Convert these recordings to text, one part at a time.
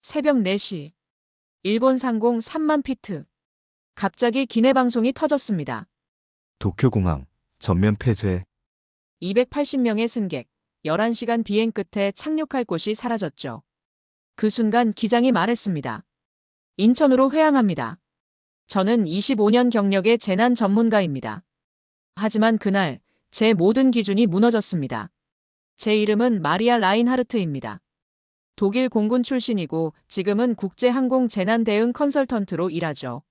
새벽 4시. 일본 상공 3만 피트. 갑자기 기내 방송이 터졌습니다. 도쿄공항 전면 폐쇄. 280명의 승객, 11시간 비행 끝에 착륙할 곳이 사라졌죠. 그 순간 기장이 말했습니다. 인천으로 회항합니다. 저는 25년 경력의 재난 전문가입니다. 하지만 그날 제 모든 기준이 무너졌습니다. 제 이름은 마리아 라인하르트입니다. 독일 공군 출신이고 지금은 국제항공 재난 대응 컨설턴트로 일하죠.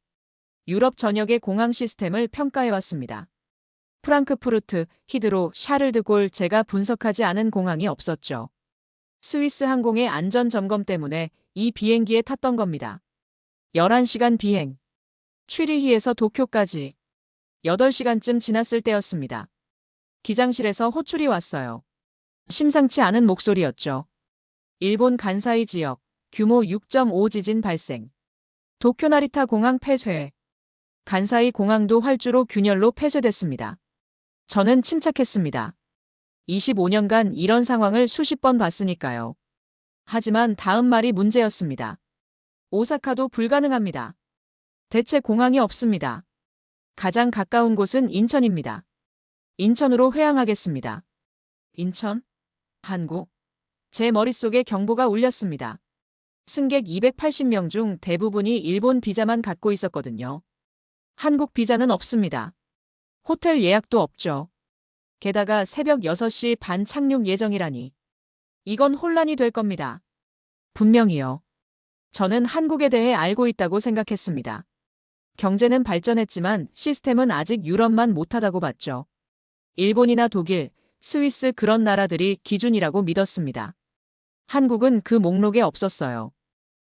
유럽 전역의 공항 시스템을 평가해왔습니다. 프랑크푸르트, 히드로, 샤를드골 제가 분석하지 않은 공항이 없었죠. 스위스 항공의 안전 점검 때문에 이 비행기에 탔던 겁니다. 11시간 비행. 취리히에서 도쿄까지 8시간쯤 지났을 때였습니다. 기장실에서 호출이 왔어요. 심상치 않은 목소리였죠. 일본 간사이 지역, 규모 6.5 지진 발생. 도쿄 나리타 공항 폐쇄. 간사이 공항도 활주로 균열로 폐쇄됐습니다. 저는 침착했습니다. 25년간 이런 상황을 수십 번 봤으니까요. 하지만 다음 말이 문제였습니다. 오사카도 불가능합니다. 대체 공항이 없습니다. 가장 가까운 곳은 인천입니다. 인천으로 회항하겠습니다. 인천? 한국? 제 머릿속에 경보가 울렸습니다. 승객 280명 중 대부분이 일본 비자만 갖고 있었거든요. 한국 비자는 없습니다. 호텔 예약도 없죠. 게다가 새벽 6시 반 착륙 예정이라니. 이건 혼란이 될 겁니다. 분명히요. 저는 한국에 대해 알고 있다고 생각했습니다. 경제는 발전했지만 시스템은 아직 유럽만 못하다고 봤죠. 일본이나 독일, 스위스 그런 나라들이 기준이라고 믿었습니다. 한국은 그 목록에 없었어요.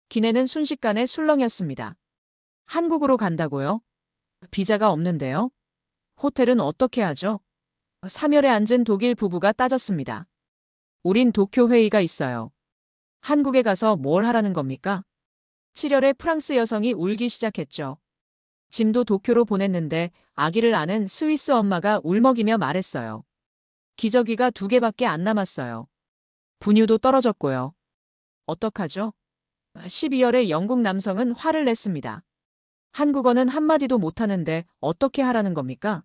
기내는 순식간에 술렁였습니다. 한국으로 간다고요? 비자가 없는데요? 호텔은 어떻게 하죠? 3열에 앉은 독일 부부가 따졌습니다. 우린 도쿄 회의가 있어요. 한국에 가서 뭘 하라는 겁니까? 7열에 프랑스 여성이 울기 시작했죠. 짐도 도쿄로 보냈는데 아기를 아는 스위스 엄마가 울먹이며 말했어요. 기저귀가 2개밖에 안 남았어요. 분유도 떨어졌고요. 어떡하죠? 12열에 영국 남성은 화를 냈습니다. 한국어는 한마디도 못하는데 어떻게 하라는 겁니까?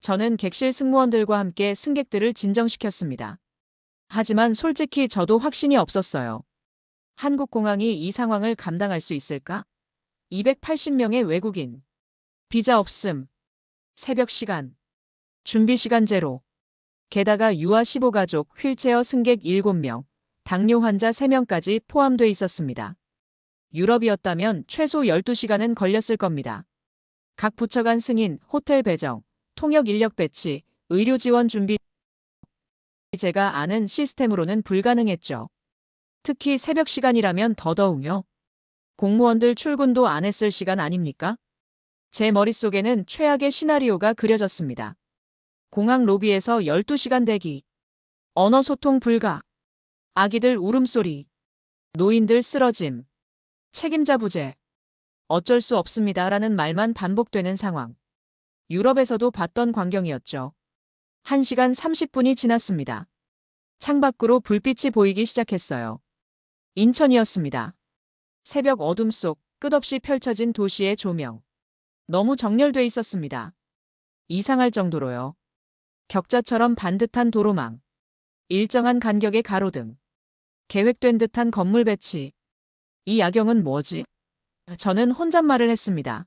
저는 객실 승무원들과 함께 승객들을 진정시켰습니다. 하지만 솔직히 저도 확신이 없었어요. 한국 공항이 이 상황을 감당할 수 있을까? 280명의 외국인. 비자 없음. 새벽 시간. 준비 시간 제로. 게다가 유아 15가족, 휠체어 승객 7명, 당뇨 환자 3명까지 포함돼 있었습니다. 유럽이었다면 최소 12시간은 걸렸을 겁니다. 각 부처 간 승인, 호텔 배정, 통역 인력 배치, 의료 지원 준비. 제가 아는 시스템으로는 불가능했죠. 특히 새벽 시간이라면 더더욱요. 공무원들 출근도 안 했을 시간 아닙니까? 제 머릿속에는 최악의 시나리오가 그려졌습니다. 공항 로비에서 12시간 대기. 언어 소통 불가. 아기들 울음소리. 노인들 쓰러짐. 책임자 부재. 어쩔 수 없습니다라는 말만 반복되는 상황. 유럽에서도 봤던 광경이었죠. 1시간 30분이 지났습니다. 창밖으로 불빛이 보이기 시작했어요. 인천이었습니다. 새벽 어둠 속 끝없이 펼쳐진 도시의 조명. 너무 정렬돼 있었습니다. 이상할 정도로요. 격자처럼 반듯한 도로망. 일정한 간격의 가로등. 계획된 듯한 건물 배치. 이 야경은 뭐지? 저는 혼잣말을 했습니다.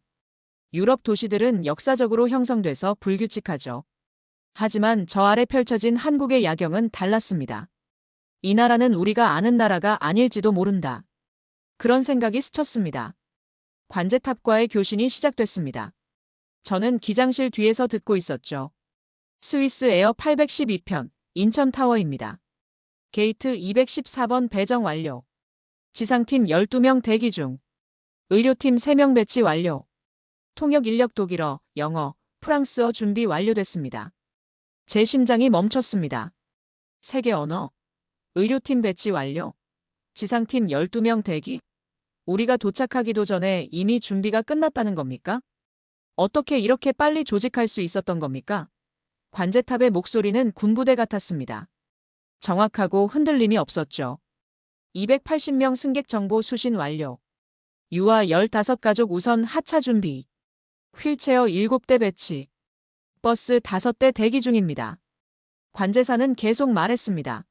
유럽 도시들은 역사적으로 형성돼서 불규칙하죠. 하지만 저 아래 펼쳐진 한국의 야경은 달랐습니다. 이 나라는 우리가 아는 나라가 아닐지도 모른다. 그런 생각이 스쳤습니다. 관제탑과의 교신이 시작됐습니다. 저는 기장실 뒤에서 듣고 있었죠. 스위스 에어 812편, 인천타워입니다. 게이트 214번 배정 완료. 지상팀 12명 대기 중. 의료팀 3명 배치 완료. 통역 인력 독일어, 영어, 프랑스어 준비 완료됐습니다. 제 심장이 멈췄습니다. 세계 언어. 의료팀 배치 완료. 지상팀 12명 대기. 우리가 도착하기도 전에 이미 준비가 끝났다는 겁니까? 어떻게 이렇게 빨리 조직할 수 있었던 겁니까? 관제탑의 목소리는 군부대 같았습니다. 정확하고 흔들림이 없었죠. 280명 승객 정보 수신 완료. 유아 15가족 우선 하차 준비. 휠체어 7대 배치. 버스 5대 대기 중입니다. 관제사는 계속 말했습니다.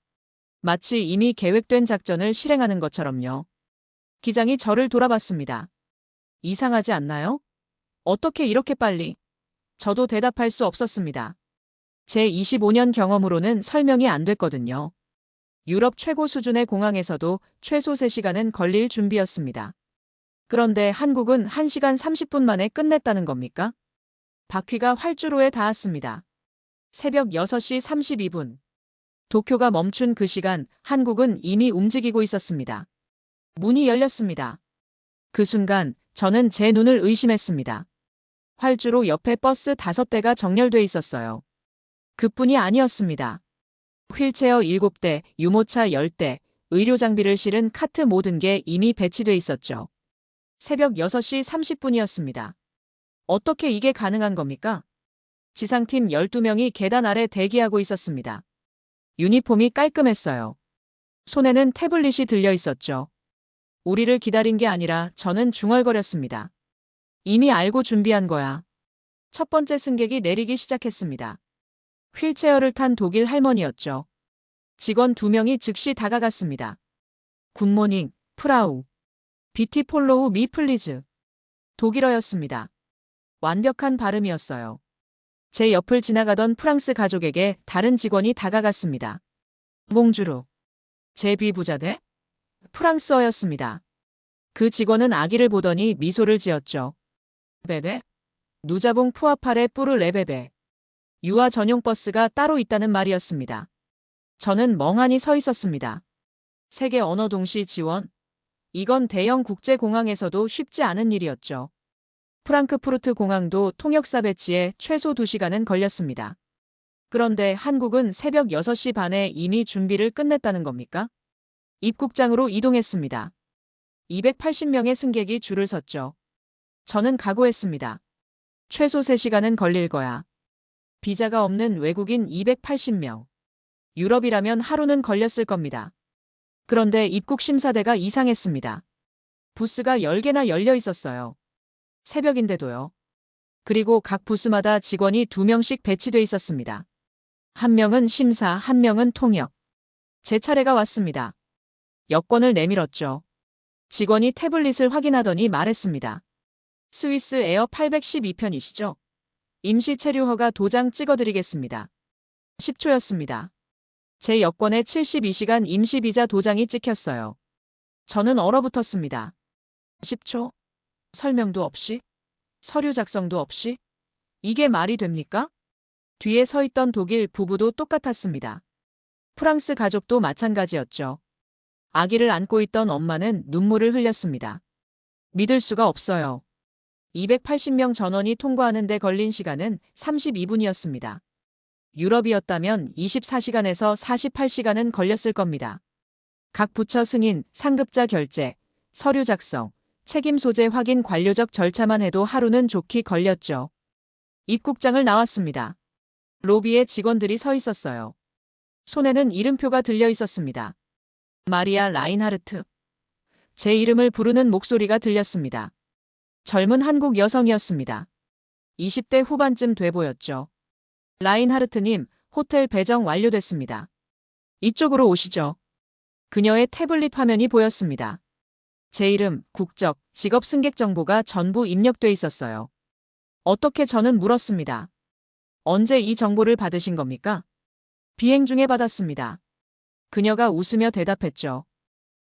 마치 이미 계획된 작전을 실행하는 것처럼요. 기장이 저를 돌아봤습니다. 이상하지 않나요? 어떻게 이렇게 빨리? 저도 대답할 수 없었습니다. 제 25년 경험으로는 설명이 안 됐거든요. 유럽 최고 수준의 공항에서도 최소 3시간은 걸릴 준비였습니다. 그런데 한국은 1시간 30분 만에 끝냈다는 겁니까? 바퀴가 활주로에 닿았습니다. 새벽 6시 32분. 도쿄가 멈춘 그 시간 한국은 이미 움직이고 있었습니다. 문이 열렸습니다. 그 순간 저는 제 눈을 의심했습니다. 활주로 옆에 버스 5대가 정렬돼 있었어요. 그뿐이 아니었습니다. 휠체어 7대, 유모차 10대, 의료 장비를 실은 카트 모든 게 이미 배치돼 있었죠. 새벽 6시 30분이었습니다. 어떻게 이게 가능한 겁니까? 지상팀 12명이 계단 아래 대기하고 있었습니다. 유니폼이 깔끔했어요. 손에는 태블릿이 들려 있었죠. 우리를 기다린 게 아니라 저는 중얼거렸습니다. 이미 알고 준비한 거야. 첫 번째 승객이 내리기 시작했습니다. 휠체어를 탄 독일 할머니였죠. 직원 2명이 즉시 다가갔습니다. 굿모닝, 프라우. 비티 폴로우 미 플리즈. 독일어였습니다. 완벽한 발음이었어요. 제 옆을 지나가던 프랑스 가족에게 다른 직원이 다가갔습니다. 몽주르. 제 비부자대? 프랑스어였습니다. 그 직원은 아기를 보더니 미소를 지었죠. 베베? 누자봉 푸아파레 뿌르 레베베. 유아 전용 버스가 따로 있다는 말이었습니다. 저는 멍하니 서 있었습니다. 세계 언어 동시 지원? 이건 대형 국제공항에서도 쉽지 않은 일이었죠. 프랑크푸르트 공항도 통역사 배치에 최소 2시간은 걸렸습니다. 그런데 한국은 새벽 6시 반에 이미 준비를 끝냈다는 겁니까? 입국장으로 이동했습니다. 280명의 승객이 줄을 섰죠. 저는 각오했습니다. 최소 3시간은 걸릴 거야. 비자가 없는 외국인 280명. 유럽이라면 하루는 걸렸을 겁니다. 그런데 입국 심사대가 이상했습니다. 부스가 10개나 열려 있었어요. 새벽인데도요. 그리고 각 부스마다 직원이 2명씩 배치돼 있었습니다. 한 명은 심사, 한 명은 통역. 제 차례가 왔습니다. 여권을 내밀었죠. 직원이 태블릿을 확인하더니 말했습니다. 스위스 에어 812편이시죠? 임시 체류 허가 도장 찍어드리겠습니다. 10초였습니다. 제 여권에 72시간 임시 비자 도장이 찍혔어요. 저는 얼어붙었습니다. 10초? 설명도 없이? 서류 작성도 없이? 이게 말이 됩니까? 뒤에 서 있던 독일 부부도 똑같았습니다. 프랑스 가족도 마찬가지였죠. 아기를 안고 있던 엄마는 눈물을 흘렸습니다. 믿을 수가 없어요. 280명 전원이 통과하는 데 걸린 시간은 32분이었습니다. 유럽이었다면 24시간에서 48시간은 걸렸을 겁니다. 각 부처 승인, 상급자 결제, 서류 작성, 책임 소재 확인 관료적 절차만 해도 하루는 좋게 걸렸죠. 입국장을 나왔습니다. 로비에 직원들이 서 있었어요. 손에는 이름표가 들려 있었습니다. 마리아 라인하르트. 제 이름을 부르는 목소리가 들렸습니다. 젊은 한국 여성이었습니다. 20대 후반쯤 돼 보였죠. 라인하르트님, 호텔 배정 완료됐습니다. 이쪽으로 오시죠. 그녀의 태블릿 화면이 보였습니다. 제 이름, 국적, 직업 승객 정보가 전부 입력돼 있었어요. 어떻게 저는 물었습니다. 언제 이 정보를 받으신 겁니까? 비행 중에 받았습니다. 그녀가 웃으며 대답했죠.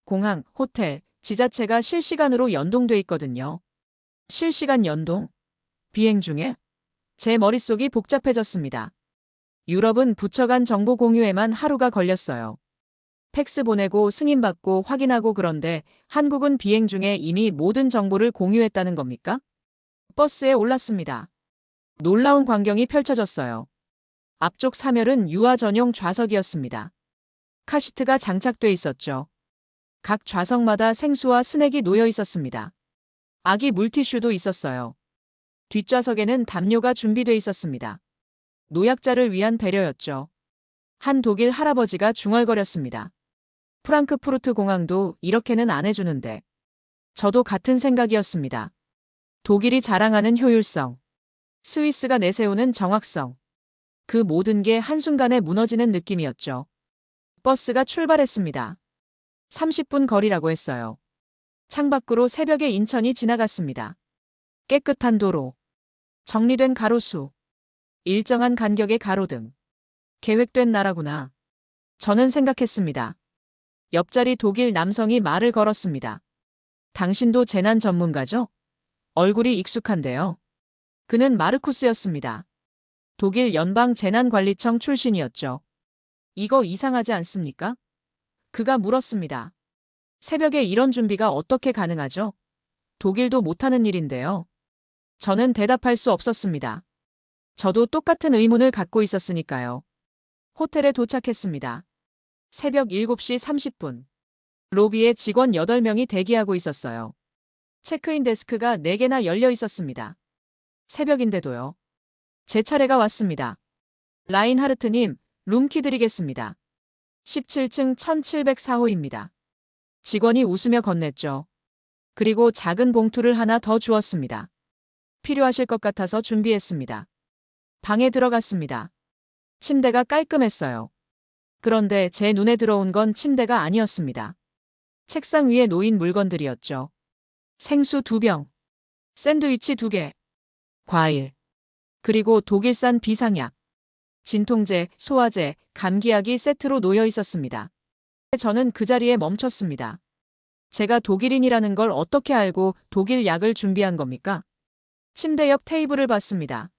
공항, 호텔, 지자체가 실시간으로 연동돼 있거든요. 실시간 연동? 비행 중에? 제 머릿속이 복잡해졌습니다. 유럽은 부처 간 정보 공유에만 하루가 걸렸어요. 팩스 보내고 승인받고 확인하고 그런데 한국은 비행 중에 이미 모든 정보를 공유했다는 겁니까? 버스에 올랐습니다. 놀라운 광경이 펼쳐졌어요. 앞쪽 3열은 유아 전용 좌석이었습니다. 카시트가 장착돼 있었죠. 각 좌석마다 생수와 스낵이 놓여 있었습니다. 아기 물티슈도 있었어요. 뒷좌석에는 담요가 준비돼 있었습니다. 노약자를 위한 배려였죠. 한 독일 할아버지가 중얼거렸습니다. 프랑크푸르트 공항도 이렇게는 안 해주는데. 저도 같은 생각이었습니다. 독일이 자랑하는 효율성, 스위스가 내세우는 정확성. 그 모든 게 한순간에 무너지는 느낌이었죠. 버스가 출발했습니다. 30분 거리라고 했어요. 창밖으로 새벽에 인천이 지나갔습니다. 깨끗한 도로, 정리된 가로수, 일정한 간격의 가로등. 계획된 나라구나. 저는 생각했습니다. 옆자리 독일 남성이 말을 걸었습니다. 당신도 재난 전문가죠? 얼굴이 익숙한데요. 그는 마르쿠스였습니다. 독일 연방재난관리청 출신이었죠. 이거 이상하지 않습니까? 그가 물었습니다. 새벽에 이런 준비가 어떻게 가능하죠? 독일도 못하는 일인데요. 저는 대답할 수 없었습니다. 저도 똑같은 의문을 갖고 있었으니까요. 호텔에 도착했습니다. 새벽 7시 30분. 로비에 직원 8명이 대기하고 있었어요. 체크인 데스크가 4개나 열려 있었습니다. 새벽인데도요. 제 차례가 왔습니다. 라인하르트님, 룸키 드리겠습니다. 17층 1704호입니다. 직원이 웃으며 건넸죠. 그리고 작은 봉투를 하나 더 주었습니다. 필요하실 것 같아서 준비했습니다. 방에 들어갔습니다. 침대가 깔끔했어요. 그런데 제 눈에 들어온 건 침대가 아니었습니다. 책상 위에 놓인 물건들이었죠. 생수 2병, 샌드위치 2개, 과일, 그리고 독일산 비상약, 진통제, 소화제, 감기약이 세트로 놓여 있었습니다. 저는 그 자리에 멈췄습니다. 제가 독일인이라는 걸 어떻게 알고 독일 약을 준비한 겁니까? 침대 옆 테이블을 봤습니다.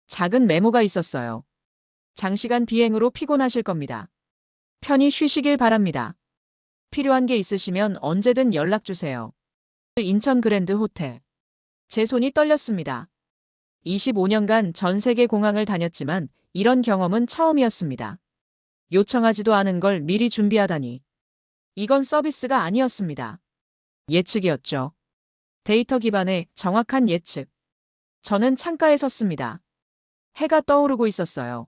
작은 메모가 있었어요. 장시간 비행으로 피곤하실 겁니다. 편히 쉬시길 바랍니다. 필요한 게 있으시면 언제든 연락 주세요. 인천 그랜드 호텔. 제 손이 떨렸습니다. 25년간 전 세계 공항을 다녔지만 이런 경험은 처음이었습니다. 요청하지도 않은 걸 미리 준비하다니. 이건 서비스가 아니었습니다. 예측이었죠. 데이터 기반의 정확한 예측. 저는 창가에 섰습니다. 해가 떠오르고 있었어요.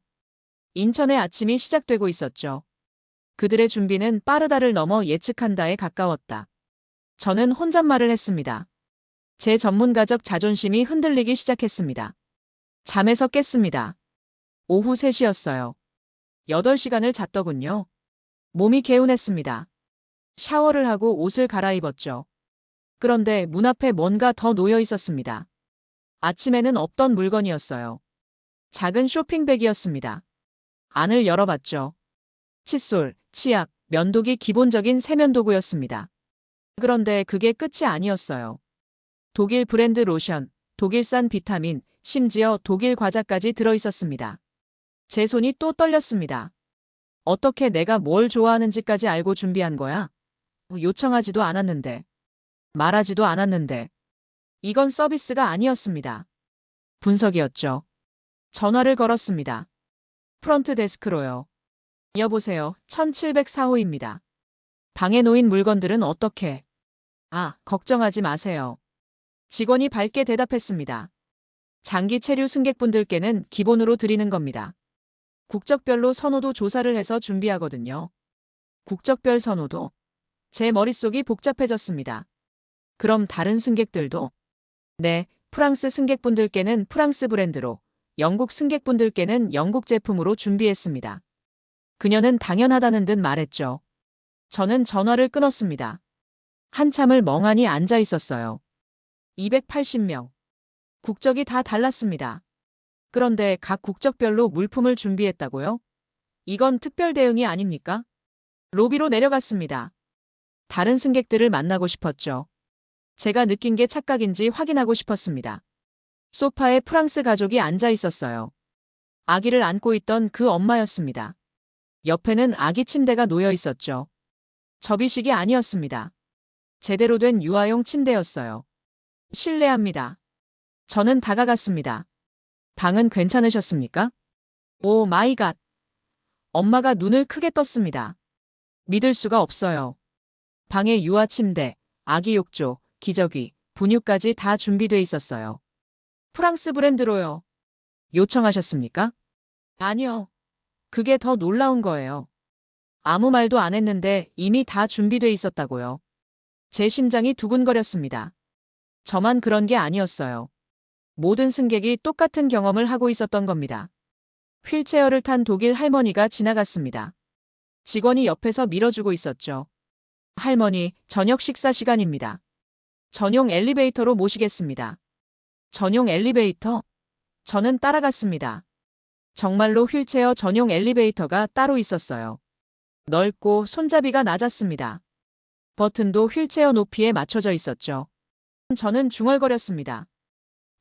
인천의 아침이 시작되고 있었죠. 그들의 준비는 빠르다를 넘어 예측한다에 가까웠다. 저는 혼잣말을 했습니다. 제 전문가적 자존심이 흔들리기 시작했습니다. 잠에서 깼습니다. 오후 3시였어요. 8시간을 잤더군요. 몸이 개운했습니다. 샤워를 하고 옷을 갈아입었죠. 그런데 문 앞에 뭔가 더 놓여 있었습니다. 아침에는 없던 물건이었어요. 작은 쇼핑백이었습니다. 안을 열어봤죠. 칫솔, 치약, 면도기 기본적인 세면도구였습니다. 그런데 그게 끝이 아니었어요. 독일 브랜드 로션, 독일산 비타민, 심지어 독일 과자까지 들어있었습니다. 제 손이 또 떨렸습니다. 어떻게 내가 뭘 좋아하는지까지 알고 준비한 거야? 요청하지도 않았는데. 말하지도 않았는데. 이건 서비스가 아니었습니다. 분석이었죠. 전화를 걸었습니다. 프런트 데스크로요. 여보세요. 1704호입니다. 방에 놓인 물건들은 어떻게? 걱정하지 마세요. 직원이 밝게 대답했습니다. 장기 체류 승객분들께는 기본으로 드리는 겁니다. 국적별로 선호도 조사를 해서 준비하거든요. 국적별 선호도? 제 머릿속이 복잡해졌습니다. 그럼 다른 승객들도? 네, 프랑스 승객분들께는 프랑스 브랜드로, 영국 승객분들께는 영국 제품으로 준비했습니다. 그녀는 당연하다는 듯 말했죠. 저는 전화를 끊었습니다. 한참을 멍하니 앉아 있었어요. 280명. 국적이 다 달랐습니다. 그런데 각 국적별로 물품을 준비했다고요? 이건 특별 대응이 아닙니까? 로비로 내려갔습니다. 다른 승객들을 만나고 싶었죠. 제가 느낀 게 착각인지 확인하고 싶었습니다. 소파에 프랑스 가족이 앉아 있었어요. 아기를 안고 있던 그 엄마였습니다. 옆에는 아기 침대가 놓여 있었죠. 접이식이 아니었습니다. 제대로 된 유아용 침대였어요. 실례합니다. 저는 다가갔습니다. 방은 괜찮으셨습니까? 오 마이 갓. 엄마가 눈을 크게 떴습니다. 믿을 수가 없어요. 방에 유아 침대, 아기 욕조, 기저귀, 분유까지 다 준비돼 있었어요. 프랑스 브랜드로요. 요청하셨습니까? 아니요. 그게 더 놀라운 거예요. 아무 말도 안 했는데 이미 다 준비돼 있었다고요. 제 심장이 두근거렸습니다. 저만 그런 게 아니었어요. 모든 승객이 똑같은 경험을 하고 있었던 겁니다. 휠체어를 탄 독일 할머니가 지나갔습니다. 직원이 옆에서 밀어주고 있었죠. 할머니, 저녁 식사 시간입니다. 전용 엘리베이터로 모시겠습니다. 전용 엘리베이터? 저는 따라갔습니다. 정말로 휠체어 전용 엘리베이터가 따로 있었어요. 넓고 손잡이가 낮았습니다. 버튼도 휠체어 높이에 맞춰져 있었죠. 저는 중얼거렸습니다.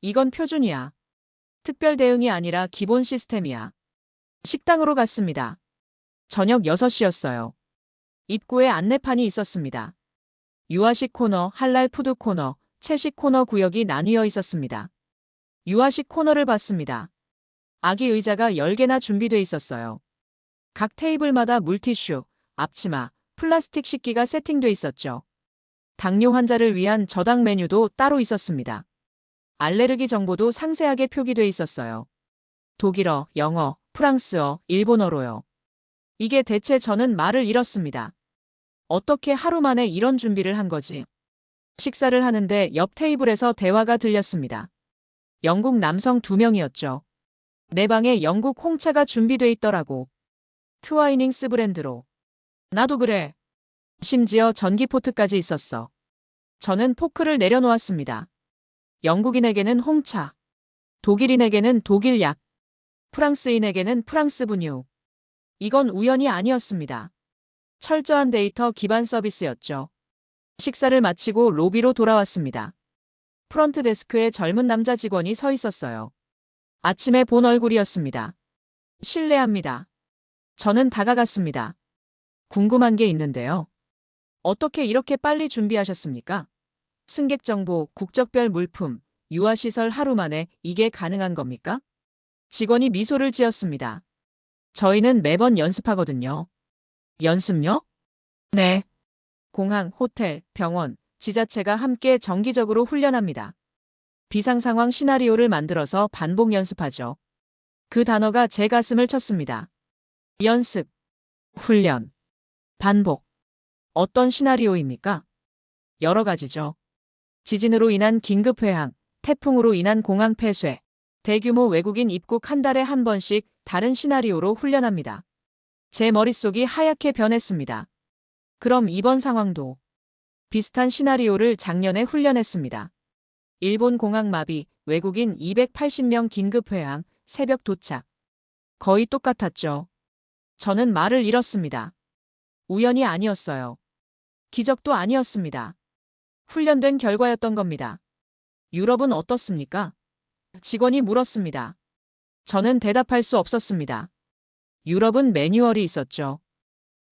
이건 표준이야. 특별 대응이 아니라 기본 시스템이야. 식당으로 갔습니다. 저녁 6시였어요. 입구에 안내판이 있었습니다. 유아식 코너, 할랄 푸드 코너, 채식 코너 구역이 나뉘어 있었습니다. 유아식 코너를 봤습니다. 아기 의자가 10개나 준비돼 있었어요. 각 테이블마다 물티슈, 앞치마, 플라스틱 식기가 세팅돼 있었죠. 당뇨 환자를 위한 저당 메뉴도 따로 있었습니다. 알레르기 정보도 상세하게 표기돼 있었어요. 독일어, 영어, 프랑스어, 일본어로요. 이게 대체 저는 말을 잃었습니다. 어떻게 하루 만에 이런 준비를 한 거지? 식사를 하는데 옆 테이블에서 대화가 들렸습니다. 영국 남성 2명이었죠. 내 방에 영국 홍차가 준비돼 있더라고. 트와이닝스 브랜드로. 나도 그래. 심지어 전기포트까지 있었어. 저는 포크를 내려놓았습니다. 영국인에게는 홍차, 독일인에게는 독일 약, 프랑스인에게는 프랑스 분유. 이건 우연이 아니었습니다. 철저한 데이터 기반 서비스였죠. 식사를 마치고 로비로 돌아왔습니다. 프런트 데스크에 젊은 남자 직원이 서 있었어요. 아침에 본 얼굴이었습니다. 실례합니다. 저는 다가갔습니다. 궁금한 게 있는데요. 어떻게 이렇게 빨리 준비하셨습니까? 승객 정보, 국적별 물품, 유아시설 하루 만에 이게 가능한 겁니까? 직원이 미소를 지었습니다. 저희는 매번 연습하거든요. 연습요? 네. 공항, 호텔, 병원, 지자체가 함께 정기적으로 훈련합니다. 비상상황 시나리오를 만들어서 반복 연습하죠. 그 단어가 제 가슴을 쳤습니다. 연습, 훈련, 반복. 어떤 시나리오입니까? 여러 가지죠. 지진으로 인한 긴급 회항, 태풍으로 인한 공항 폐쇄, 대규모 외국인 입국 한 달에 한 번씩 다른 시나리오로 훈련합니다. 제 머릿속이 하얗게 변했습니다. 그럼 이번 상황도 비슷한 시나리오를 작년에 훈련했습니다. 일본 공항 마비, 외국인 280명 긴급 회항, 새벽 도착. 거의 똑같았죠. 저는 말을 잃었습니다. 우연이 아니었어요. 기적도 아니었습니다. 훈련된 결과였던 겁니다. 유럽은 어떻습니까? 직원이 물었습니다. 저는 대답할 수 없었습니다. 유럽은 매뉴얼이 있었죠.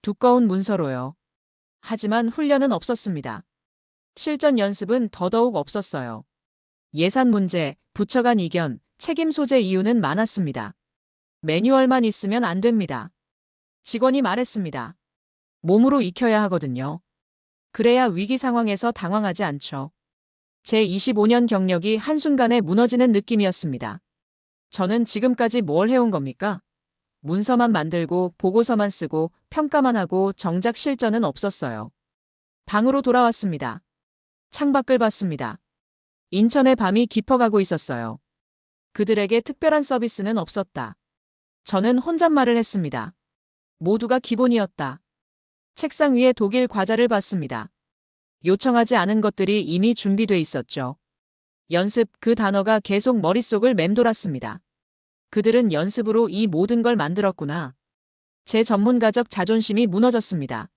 두꺼운 문서로요. 하지만 훈련은 없었습니다. 실전 연습은 더더욱 없었어요. 예산 문제, 부처 간 이견, 책임 소재 이유는 많았습니다. 매뉴얼만 있으면 안 됩니다. 직원이 말했습니다. 몸으로 익혀야 하거든요. 그래야 위기 상황에서 당황하지 않죠. 제 25년 경력이 한순간에 무너지는 느낌이었습니다. 저는 지금까지 뭘 해온 겁니까? 문서만 만들고 보고서만 쓰고 평가만 하고 정작 실전은 없었어요. 방으로 돌아왔습니다. 창밖을 봤습니다. 인천의 밤이 깊어가고 있었어요. 그들에게 특별한 서비스는 없었다. 저는 혼잣말을 했습니다. 모두가 기본이었다. 책상 위에 독일 과자를 봤습니다. 요청하지 않은 것들이 이미 준비돼 있었죠. 연습, 그 단어가 계속 머릿속을 맴돌았습니다. 그들은 연습으로 이 모든 걸 만들었구나. 제 전문가적 자존심이 무너졌습니다.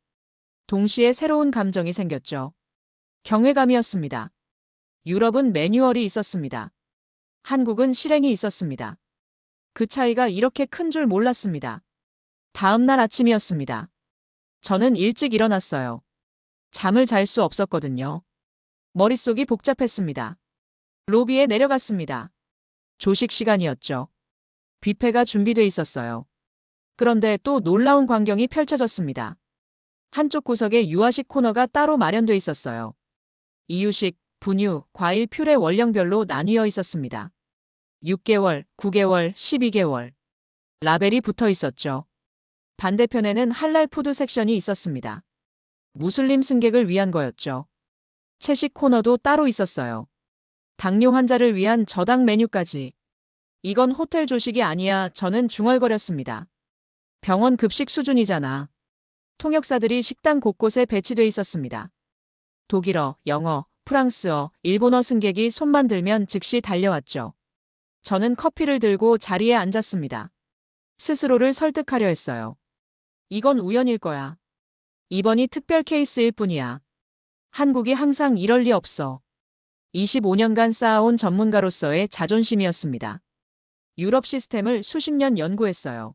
동시에 새로운 감정이 생겼죠. 경외감이었습니다. 유럽은 매뉴얼이 있었습니다. 한국은 실행이 있었습니다. 그 차이가 이렇게 큰 줄 몰랐습니다. 다음 날 아침이었습니다. 저는 일찍 일어났어요. 잠을 잘 수 없었거든요. 머릿속이 복잡했습니다. 로비에 내려갔습니다. 조식 시간이었죠. 뷔페가 준비돼 있었어요. 그런데 또 놀라운 광경이 펼쳐졌습니다. 한쪽 구석에 유아식 코너가 따로 마련돼 있었어요. 이유식, 분유, 과일, 퓨레 원령별로 나뉘어 있었습니다. 6개월, 9개월, 12개월. 라벨이 붙어 있었죠. 반대편에는 할랄 푸드 섹션이 있었습니다. 무슬림 승객을 위한 거였죠. 채식 코너도 따로 있었어요. 당뇨 환자를 위한 저당 메뉴까지. 이건 호텔 조식이 아니야. 저는 중얼거렸습니다. 병원 급식 수준이잖아. 통역사들이 식당 곳곳에 배치돼 있었습니다. 독일어, 영어, 프랑스어, 일본어 승객이 손만 들면 즉시 달려왔죠. 저는 커피를 들고 자리에 앉았습니다. 스스로를 설득하려 했어요. 이건 우연일 거야. 이번이 특별 케이스일 뿐이야. 한국이 항상 이럴 리 없어. 25년간 쌓아온 전문가로서의 자존심이었습니다. 유럽 시스템을 수십 년 연구했어요.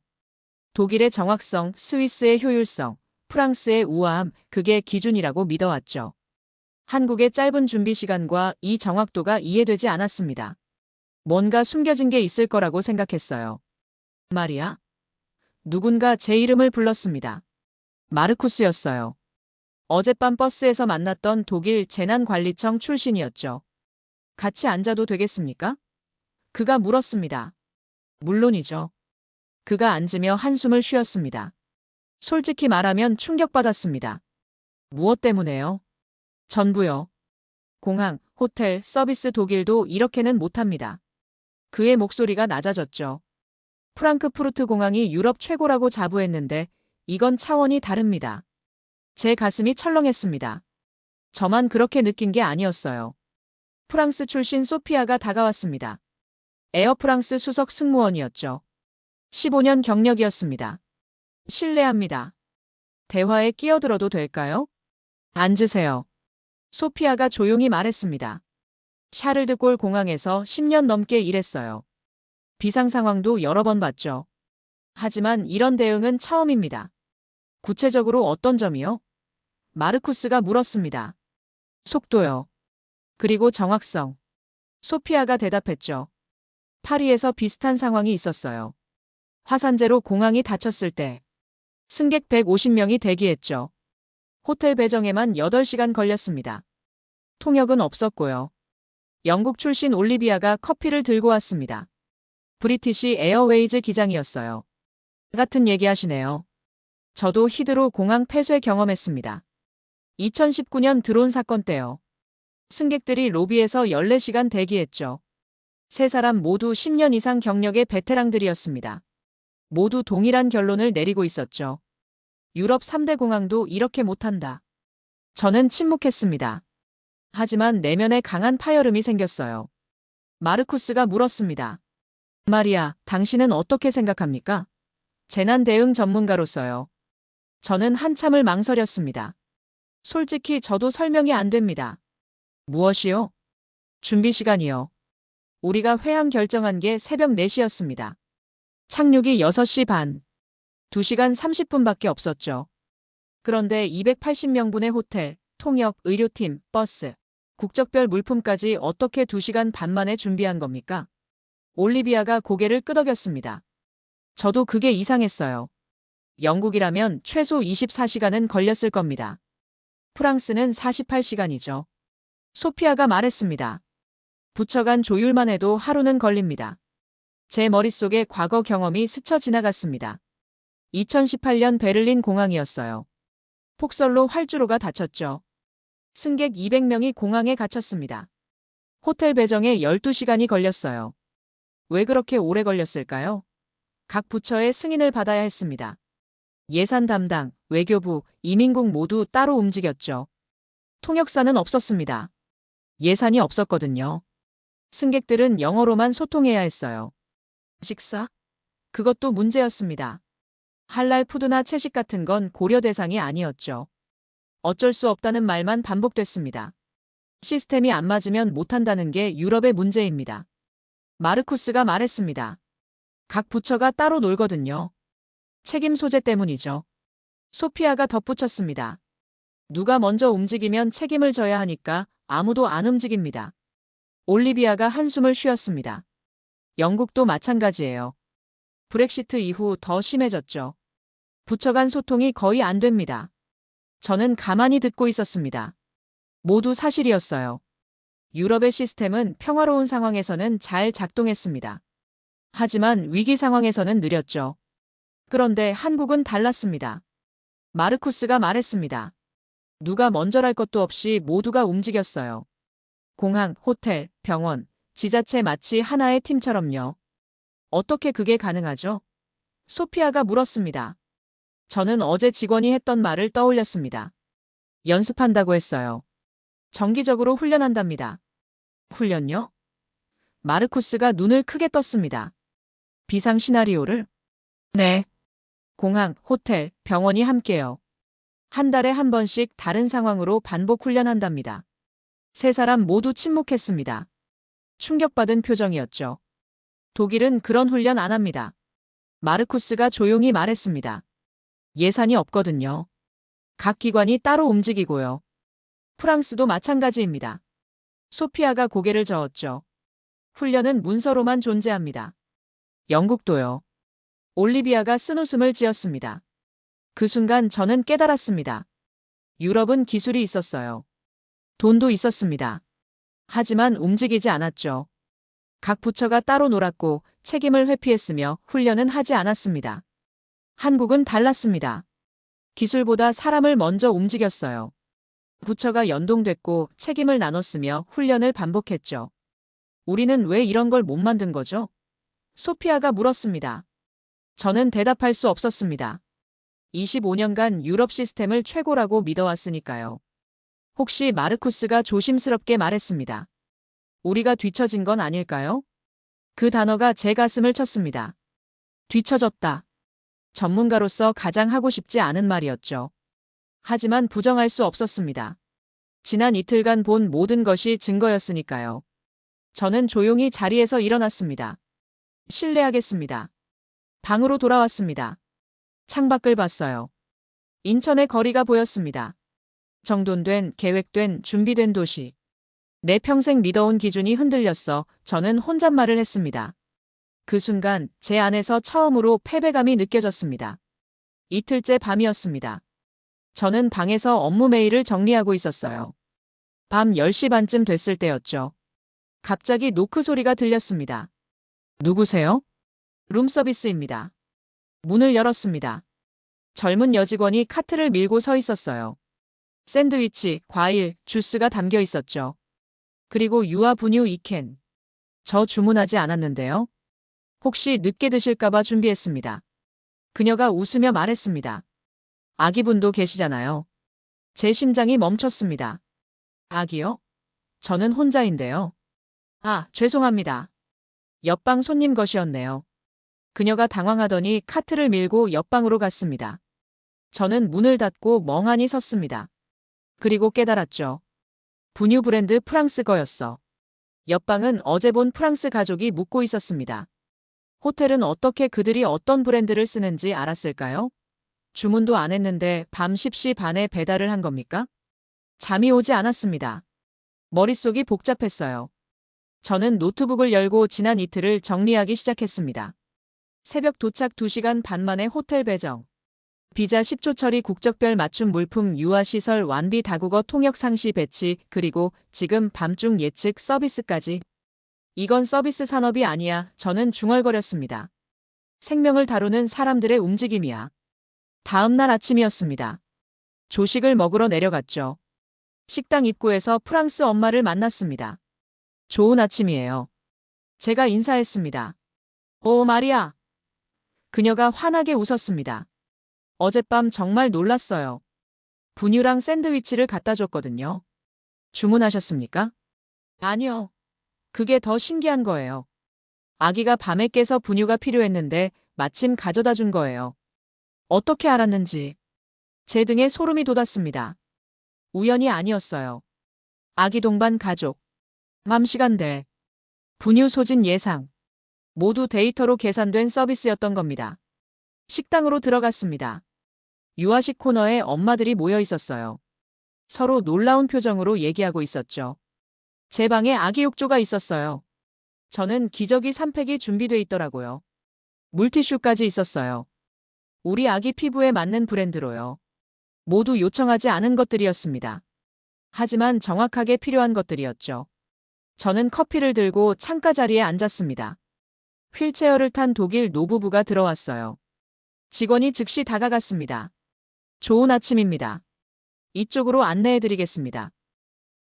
독일의 정확성, 스위스의 효율성, 프랑스의 우아함, 그게 기준이라고 믿어왔죠. 한국의 짧은 준비 시간과 이 정확도가 이해되지 않았습니다. 뭔가 숨겨진 게 있을 거라고 생각했어요. 말이야. 누군가 제 이름을 불렀습니다. 마르쿠스였어요. 어젯밤 버스에서 만났던 독일 재난관리청 출신이었죠. 같이 앉아도 되겠습니까? 그가 물었습니다. 물론이죠. 그가 앉으며 한숨을 쉬었습니다. 솔직히 말하면 충격받았습니다. 무엇 때문에요? 전부요. 공항, 호텔, 서비스 독일도 이렇게는 못합니다. 그의 목소리가 낮아졌죠. 프랑크푸르트 공항이 유럽 최고라고 자부했는데 이건 차원이 다릅니다. 제 가슴이 철렁했습니다. 저만 그렇게 느낀 게 아니었어요. 프랑스 출신 소피아가 다가왔습니다. 에어프랑스 수석 승무원이었죠. 15년 경력이었습니다. 실례합니다. 대화에 끼어들어도 될까요? 앉으세요. 소피아가 조용히 말했습니다. 샤를드골 공항에서 10년 넘게 일했어요. 비상 상황도 여러 번 봤죠. 하지만 이런 대응은 처음입니다. 구체적으로 어떤 점이요? 마르쿠스가 물었습니다. 속도요. 그리고 정확성. 소피아가 대답했죠. 파리에서 비슷한 상황이 있었어요. 화산재로 공항이 닫혔을 때 승객 150명이 대기했죠. 호텔 배정에만 8시간 걸렸습니다. 통역은 없었고요. 영국 출신 올리비아가 커피를 들고 왔습니다. 브리티시 에어웨이즈 기장이었어요. 같은 얘기 하시네요. 저도 히드로 공항 폐쇄 경험했습니다. 2019년 드론 사건 때요. 승객들이 로비에서 14시간 대기했죠. 세 사람 모두 10년 이상 경력의 베테랑들이었습니다. 모두 동일한 결론을 내리고 있었죠. 유럽 3대 공항도 이렇게 못한다. 저는 침묵했습니다. 하지만 내면에 강한 파열음이 생겼어요. 마르쿠스가 물었습니다. 마리아, 당신은 어떻게 생각합니까? 재난 대응 전문가로서요. 저는 한참을 망설였습니다. 솔직히 저도 설명이 안 됩니다. 무엇이요? 준비 시간이요. 우리가 회항 결정한 게 새벽 4시였습니다. 착륙이 6시 반. 2시간 30분밖에 없었죠. 그런데 280명분의 호텔, 통역, 의료팀, 버스, 국적별 물품까지 어떻게 2시간 반 만에 준비한 겁니까? 올리비아가 고개를 끄덕였습니다. 저도 그게 이상했어요. 영국이라면 최소 24시간은 걸렸을 겁니다. 프랑스는 48시간이죠. 소피아가 말했습니다. 부처간 조율만 해도 하루는 걸립니다. 제 머릿속에 과거 경험이 스쳐 지나갔습니다. 2018년 베를린 공항이었어요. 폭설로 활주로가 닫혔죠. 승객 200명이 공항에 갇혔습니다. 호텔 배정에 12시간이 걸렸어요. 왜 그렇게 오래 걸렸을까요? 각 부처의 승인을 받아야 했습니다. 예산 담당, 외교부, 이민국 모두 따로 움직였죠. 통역사는 없었습니다. 예산이 없었거든요. 승객들은 영어로만 소통해야 했어요. 식사? 그것도 문제였습니다. 할랄 푸드나 채식 같은 건 고려 대상이 아니었죠. 어쩔 수 없다는 말만 반복됐습니다. 시스템이 안 맞으면 못한다는 게 유럽의 문제입니다. 마르쿠스가 말했습니다. 각 부처가 따로 놀거든요. 책임 소재 때문이죠. 소피아가 덧붙였습니다. 누가 먼저 움직이면 책임을 져야 하니까 아무도 안 움직입니다. 올리비아가 한숨을 쉬었습니다. 영국도 마찬가지예요. 브렉시트 이후 더 심해졌죠. 부처 간 소통이 거의 안 됩니다. 저는 가만히 듣고 있었습니다. 모두 사실이었어요. 유럽의 시스템은 평화로운 상황에서는 잘 작동했습니다. 하지만 위기 상황에서는 느렸죠. 그런데 한국은 달랐습니다. 마르쿠스가 말했습니다. 누가 먼저랄 것도 없이 모두가 움직였어요. 공항, 호텔, 병원, 지자체 마치 하나의 팀처럼요. 어떻게 그게 가능하죠? 소피아가 물었습니다. 저는 어제 직원이 했던 말을 떠올렸습니다. 연습한다고 했어요. 정기적으로 훈련한답니다. 훈련요? 마르쿠스가 눈을 크게 떴습니다. 비상 시나리오를? 네. 공항, 호텔, 병원이 함께요. 한 달에 한 번씩 다른 상황으로 반복 훈련한답니다. 세 사람 모두 침묵했습니다. 충격받은 표정이었죠. 독일은 그런 훈련 안 합니다. 마르쿠스가 조용히 말했습니다. 예산이 없거든요. 각 기관이 따로 움직이고요. 프랑스도 마찬가지입니다. 소피아가 고개를 저었죠. 훈련은 문서로만 존재합니다. 영국도요. 올리비아가 쓴웃음을 지었습니다. 그 순간 저는 깨달았습니다. 유럽은 기술이 있었어요. 돈도 있었습니다. 하지만 움직이지 않았죠. 각 부처가 따로 놀았고 책임을 회피했으며 훈련은 하지 않았습니다. 한국은 달랐습니다. 기술보다 사람을 먼저 움직였어요. 부처가 연동됐고 책임을 나눴으며 훈련을 반복했죠. 우리는 왜 이런 걸 못 만든 거죠? 소피아가 물었습니다. 저는 대답할 수 없었습니다. 25년간 유럽 시스템을 최고라고 믿어왔으니까요. 혹시 마르쿠스가 조심스럽게 말했습니다. 우리가 뒤처진 건 아닐까요? 그 단어가 제 가슴을 쳤습니다. 뒤처졌다. 전문가로서 가장 하고 싶지 않은 말이었죠. 하지만 부정할 수 없었습니다. 지난 이틀간 본 모든 것이 증거였으니까요. 저는 조용히 자리에서 일어났습니다. 실례하겠습니다. 방으로 돌아왔습니다. 창밖을 봤어요. 인천의 거리가 보였습니다. 정돈된, 계획된, 준비된 도시. 내 평생 믿어온 기준이 흔들렸어 저는 혼잣말을 했습니다. 그 순간 제 안에서 처음으로 패배감이 느껴졌습니다. 이틀째 밤이었습니다. 저는 방에서 업무 메일을 정리하고 있었어요. 밤 10시 반쯤 됐을 때였죠. 갑자기 노크 소리가 들렸습니다. 누구세요? 룸서비스입니다. 문을 열었습니다. 젊은 여직원이 카트를 밀고 서 있었어요. 샌드위치, 과일, 주스가 담겨 있었죠. 그리고 유아 분유 2캔. 저 주문하지 않았는데요. 혹시 늦게 드실까봐 준비했습니다. 그녀가 웃으며 말했습니다. 아기분도 계시잖아요. 제 심장이 멈췄습니다. 아기요? 저는 혼자인데요. 아, 죄송합니다. 옆방 손님 것이었네요. 그녀가 당황하더니 카트를 밀고 옆방으로 갔습니다. 저는 문을 닫고 멍하니 섰습니다. 그리고 깨달았죠. 분유 브랜드 프랑스 거였어. 옆방은 어제 본 프랑스 가족이 묵고 있었습니다. 호텔은 어떻게 그들이 어떤 브랜드를 쓰는지 알았을까요? 주문도 안 했는데 밤 10시 반에 배달을 한 겁니까? 잠이 오지 않았습니다. 머릿속이 복잡했어요. 저는 노트북을 열고 지난 이틀을 정리하기 시작했습니다. 새벽 도착 2시간 반 만에 호텔 배정. 비자 10조 처리 국적별 맞춤 물품 유아 시설 완비 다국어 통역 상시 배치 그리고 지금 밤중 예측 서비스까지. 이건 서비스 산업이 아니야. 저는 중얼거렸습니다. 생명을 다루는 사람들의 움직임이야. 다음 날 아침이었습니다. 조식을 먹으러 내려갔죠. 식당 입구에서 프랑스 엄마를 만났습니다. 좋은 아침이에요. 제가 인사했습니다. 오, 마리아. 그녀가 환하게 웃었습니다. 어젯밤 정말 놀랐어요. 분유랑 샌드위치를 갖다 줬거든요. 주문하셨습니까? 아니요. 그게 더 신기한 거예요. 아기가 밤에 깨서 분유가 필요했는데 마침 가져다 준 거예요. 어떻게 알았는지. 제 등에 소름이 돋았습니다. 우연이 아니었어요. 아기 동반 가족. 맘시간대. 분유 소진 예상. 모두 데이터로 계산된 서비스였던 겁니다. 식당으로 들어갔습니다. 유아식 코너에 엄마들이 모여 있었어요. 서로 놀라운 표정으로 얘기하고 있었죠. 제 방에 아기 욕조가 있었어요. 저는 기저귀 3팩이 준비돼 있더라고요. 물티슈까지 있었어요. 우리 아기 피부에 맞는 브랜드로요. 모두 요청하지 않은 것들이었습니다. 하지만 정확하게 필요한 것들이었죠. 저는 커피를 들고 창가 자리에 앉았습니다. 휠체어를 탄 독일 노부부가 들어왔어요. 직원이 즉시 다가갔습니다. 좋은 아침입니다. 이쪽으로 안내해드리겠습니다.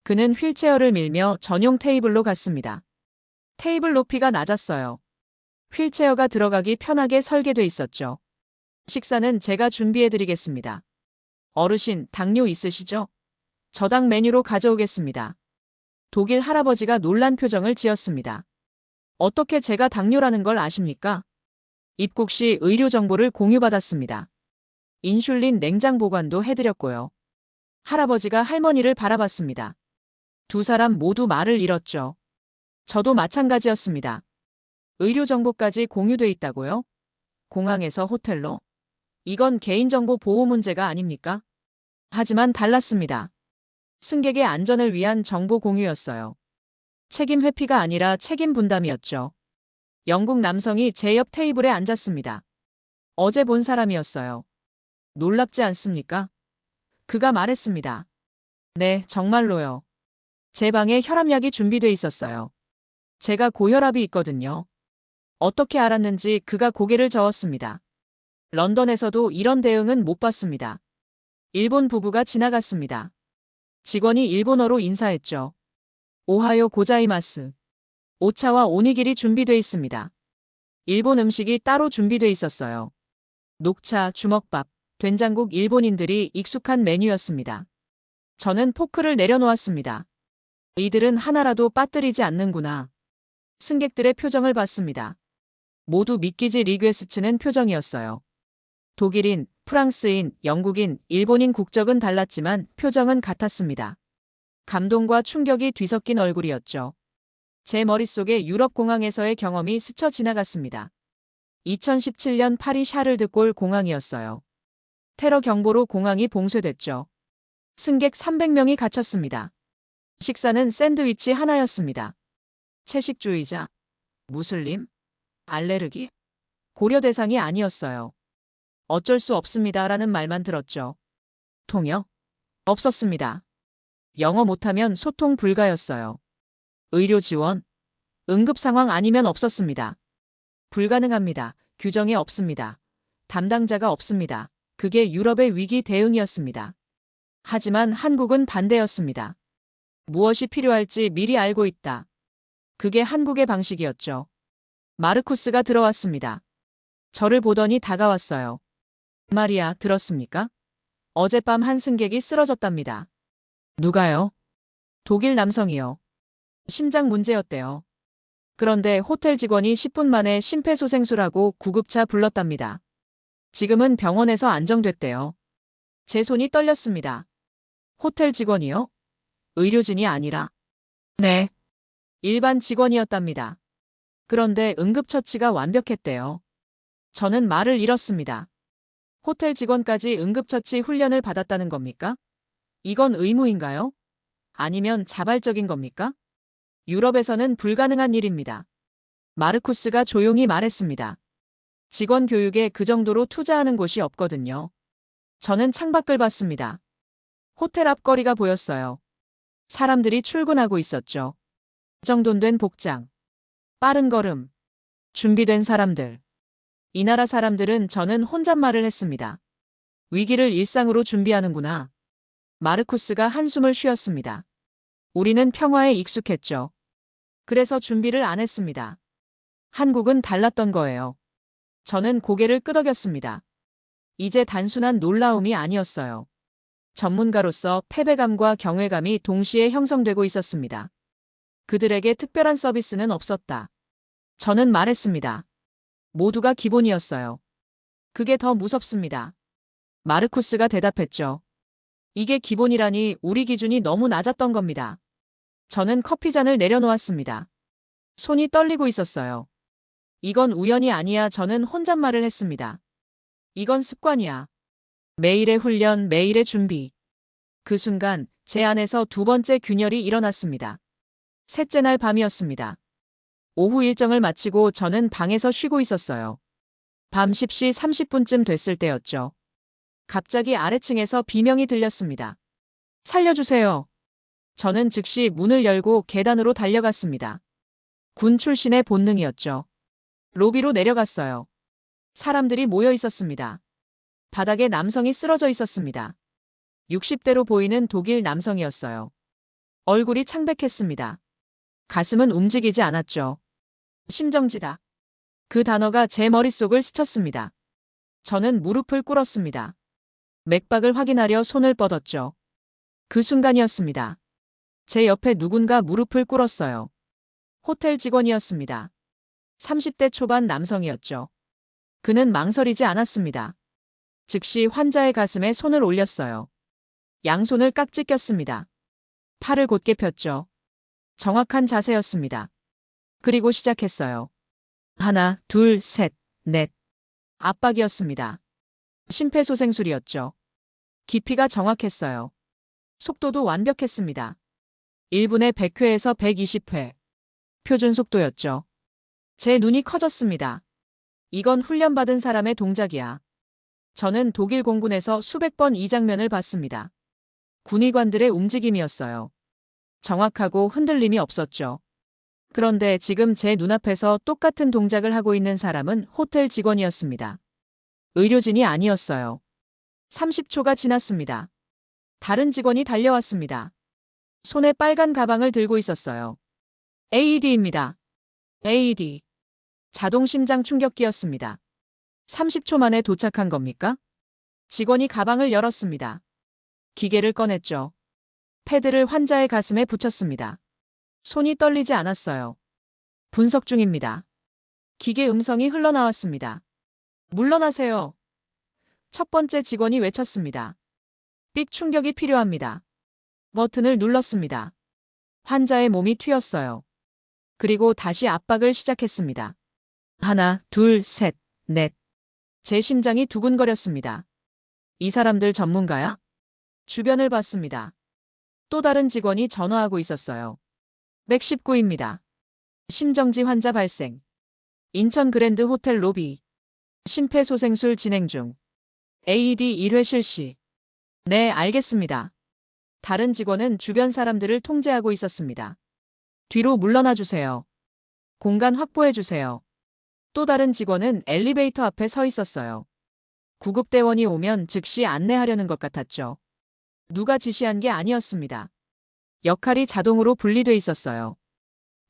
그는 휠체어를 밀며 전용 테이블로 갔습니다. 테이블 높이가 낮았어요. 휠체어가 들어가기 편하게 설계돼 있었죠. 식사는 제가 준비해드리겠습니다. 어르신, 당뇨 있으시죠? 저당 메뉴로 가져오겠습니다. 독일 할아버지가 놀란 표정을 지었습니다. 어떻게 제가 당뇨라는 걸 아십니까? 입국 시 의료 정보를 공유받았습니다. 인슐린 냉장 보관도 해드렸고요. 할아버지가 할머니를 바라봤습니다. 두 사람 모두 말을 잃었죠. 저도 마찬가지였습니다. 의료 정보까지 공유돼 있다고요? 공항에서 호텔로? 이건 개인정보 보호 문제가 아닙니까? 하지만 달랐습니다. 승객의 안전을 위한 정보 공유였어요. 책임 회피가 아니라 책임 분담이었죠. 영국 남성이 제 옆 테이블에 앉았습니다. 어제 본 사람이었어요. 놀랍지 않습니까? 그가 말했습니다. 네, 정말로요. 제 방에 혈압약이 준비돼 있었어요. 제가 고혈압이 있거든요. 어떻게 알았는지 그가 고개를 저었습니다. 런던에서도 이런 대응은 못 봤습니다. 일본 부부가 지나갔습니다. 직원이 일본어로 인사했죠. 오하요 고자이마스. 오차와 오니길이 준비돼 있습니다. 일본 음식이 따로 준비돼 있었어요. 녹차, 주먹밥, 된장국 일본인들이 익숙한 메뉴였습니다. 저는 포크를 내려놓았습니다. 이들은 하나라도 빠뜨리지 않는구나. 승객들의 표정을 봤습니다. 모두 믿기지 리퀘스트는 표정이었어요. 독일인, 프랑스인, 영국인, 일본인 국적은 달랐지만 표정은 같았습니다. 감동과 충격이 뒤섞인 얼굴이었죠. 제 머릿속에 유럽 공항에서의 경험이 스쳐 지나갔습니다. 2017년 파리 샤를드골 공항이었어요. 테러 경보로 공항이 봉쇄됐죠. 승객 300명이 갇혔습니다. 식사는 샌드위치 하나였습니다. 채식주의자, 무슬림, 알레르기, 고려 대상이 아니었어요. 어쩔 수 없습니다라는 말만 들었죠. 통역? 없었습니다. 영어 못하면 소통 불가였어요. 의료 지원? 응급 상황 아니면 없었습니다. 불가능합니다. 규정이 없습니다. 담당자가 없습니다. 그게 유럽의 위기 대응이었습니다. 하지만 한국은 반대였습니다. 무엇이 필요할지 미리 알고 있다. 그게 한국의 방식이었죠. 마르쿠스가 들어왔습니다. 저를 보더니 다가왔어요. 마리아, 들었습니까? 어젯밤 한 승객이 쓰러졌답니다. 누가요? 독일 남성이요. 심장 문제였대요. 그런데 호텔 직원이 10분 만에 심폐소생술하고 구급차 불렀답니다. 지금은 병원에서 안정됐대요. 제 손이 떨렸습니다. 호텔 직원이요? 의료진이 아니라. 네. 일반 직원이었답니다. 그런데 응급처치가 완벽했대요. 저는 말을 잃었습니다. 호텔 직원까지 응급처치 훈련을 받았다는 겁니까? 이건 의무인가요? 아니면 자발적인 겁니까? 유럽에서는 불가능한 일입니다. 마르쿠스가 조용히 말했습니다. 직원 교육에 그 정도로 투자하는 곳이 없거든요. 저는 창밖을 봤습니다. 호텔 앞거리가 보였어요. 사람들이 출근하고 있었죠. 정돈된 복장, 빠른 걸음, 준비된 사람들. 이 나라 사람들은 저는 혼잣말을 했습니다. 위기를 일상으로 준비하는구나. 마르쿠스가 한숨을 쉬었습니다. 우리는 평화에 익숙했죠. 그래서 준비를 안 했습니다. 한국은 달랐던 거예요. 저는 고개를 끄덕였습니다. 이제 단순한 놀라움이 아니었어요. 전문가로서 패배감과 경외감이 동시에 형성되고 있었습니다. 그들에게 특별한 서비스는 없었다. 저는 말했습니다. 모두가 기본이었어요. 그게 더 무섭습니다. 마르쿠스가 대답했죠. 이게 기본이라니 우리 기준이 너무 낮았던 겁니다. 저는 커피잔을 내려놓았습니다. 손이 떨리고 있었어요. 이건 우연이 아니야. 저는 혼잣말을 했습니다. 이건 습관이야. 매일의 훈련, 매일의 준비. 그 순간 제 안에서 두 번째 균열이 일어났습니다. 셋째 날 밤이었습니다. 오후 일정을 마치고 저는 방에서 쉬고 있었어요. 밤 10시 30분쯤 됐을 때였죠. 갑자기 아래층에서 비명이 들렸습니다. 살려주세요. 저는 즉시 문을 열고 계단으로 달려갔습니다. 군 출신의 본능이었죠. 로비로 내려갔어요. 사람들이 모여 있었습니다. 바닥에 남성이 쓰러져 있었습니다. 60대로 보이는 독일 남성이었어요. 얼굴이 창백했습니다. 가슴은 움직이지 않았죠. 심정지다. 그 단어가 제 머릿속을 스쳤습니다. 저는 무릎을 꿇었습니다. 맥박을 확인하려 손을 뻗었죠. 그 순간이었습니다. 제 옆에 누군가 무릎을 꿇었어요. 호텔 직원이었습니다. 30대 초반 남성이었죠. 그는 망설이지 않았습니다. 즉시 환자의 가슴에 손을 올렸어요. 양손을 깍지 꼈습니다. 팔을 곧게 폈죠. 정확한 자세였습니다. 그리고 시작했어요. 하나, 둘, 셋, 넷. 압박이었습니다. 심폐소생술이었죠. 깊이가 정확했어요. 속도도 완벽했습니다. 1분에 100회에서 120회. 표준 속도였죠. 제 눈이 커졌습니다. 이건 훈련받은 사람의 동작이야. 저는 독일 공군에서 수백 번 이 장면을 봤습니다. 군의관들의 움직임이었어요. 정확하고 흔들림이 없었죠. 그런데 지금 제 눈앞에서 똑같은 동작을 하고 있는 사람은 호텔 직원이었습니다. 의료진이 아니었어요. 30초가 지났습니다. 다른 직원이 달려왔습니다. 손에 빨간 가방을 들고 있었어요. AED입니다. AED. 자동 심장 충격기였습니다. 30초 만에 도착한 겁니까? 직원이 가방을 열었습니다. 기계를 꺼냈죠. 패드를 환자의 가슴에 붙였습니다. 손이 떨리지 않았어요. 분석 중입니다. 기계 음성이 흘러나왔습니다. 물러나세요. 첫 번째 직원이 외쳤습니다. 삑 충격이 필요합니다. 버튼을 눌렀습니다. 환자의 몸이 튀었어요. 그리고 다시 압박을 시작했습니다. 하나, 둘, 셋, 넷. 제 심장이 두근거렸습니다. 이 사람들 전문가야? 주변을 봤습니다. 또 다른 직원이 전화하고 있었어요. 119입니다. 심정지 환자 발생. 인천 그랜드 호텔 로비. 심폐소생술 진행 중. AED 1회 실시. 네, 알겠습니다. 다른 직원은 주변 사람들을 통제하고 있었습니다. 뒤로 물러나 주세요. 공간 확보해 주세요. 또 다른 직원은 엘리베이터 앞에 서 있었어요. 구급대원이 오면 즉시 안내하려는 것 같았죠. 누가 지시한 게 아니었습니다. 역할이 자동으로 분리돼 있었어요.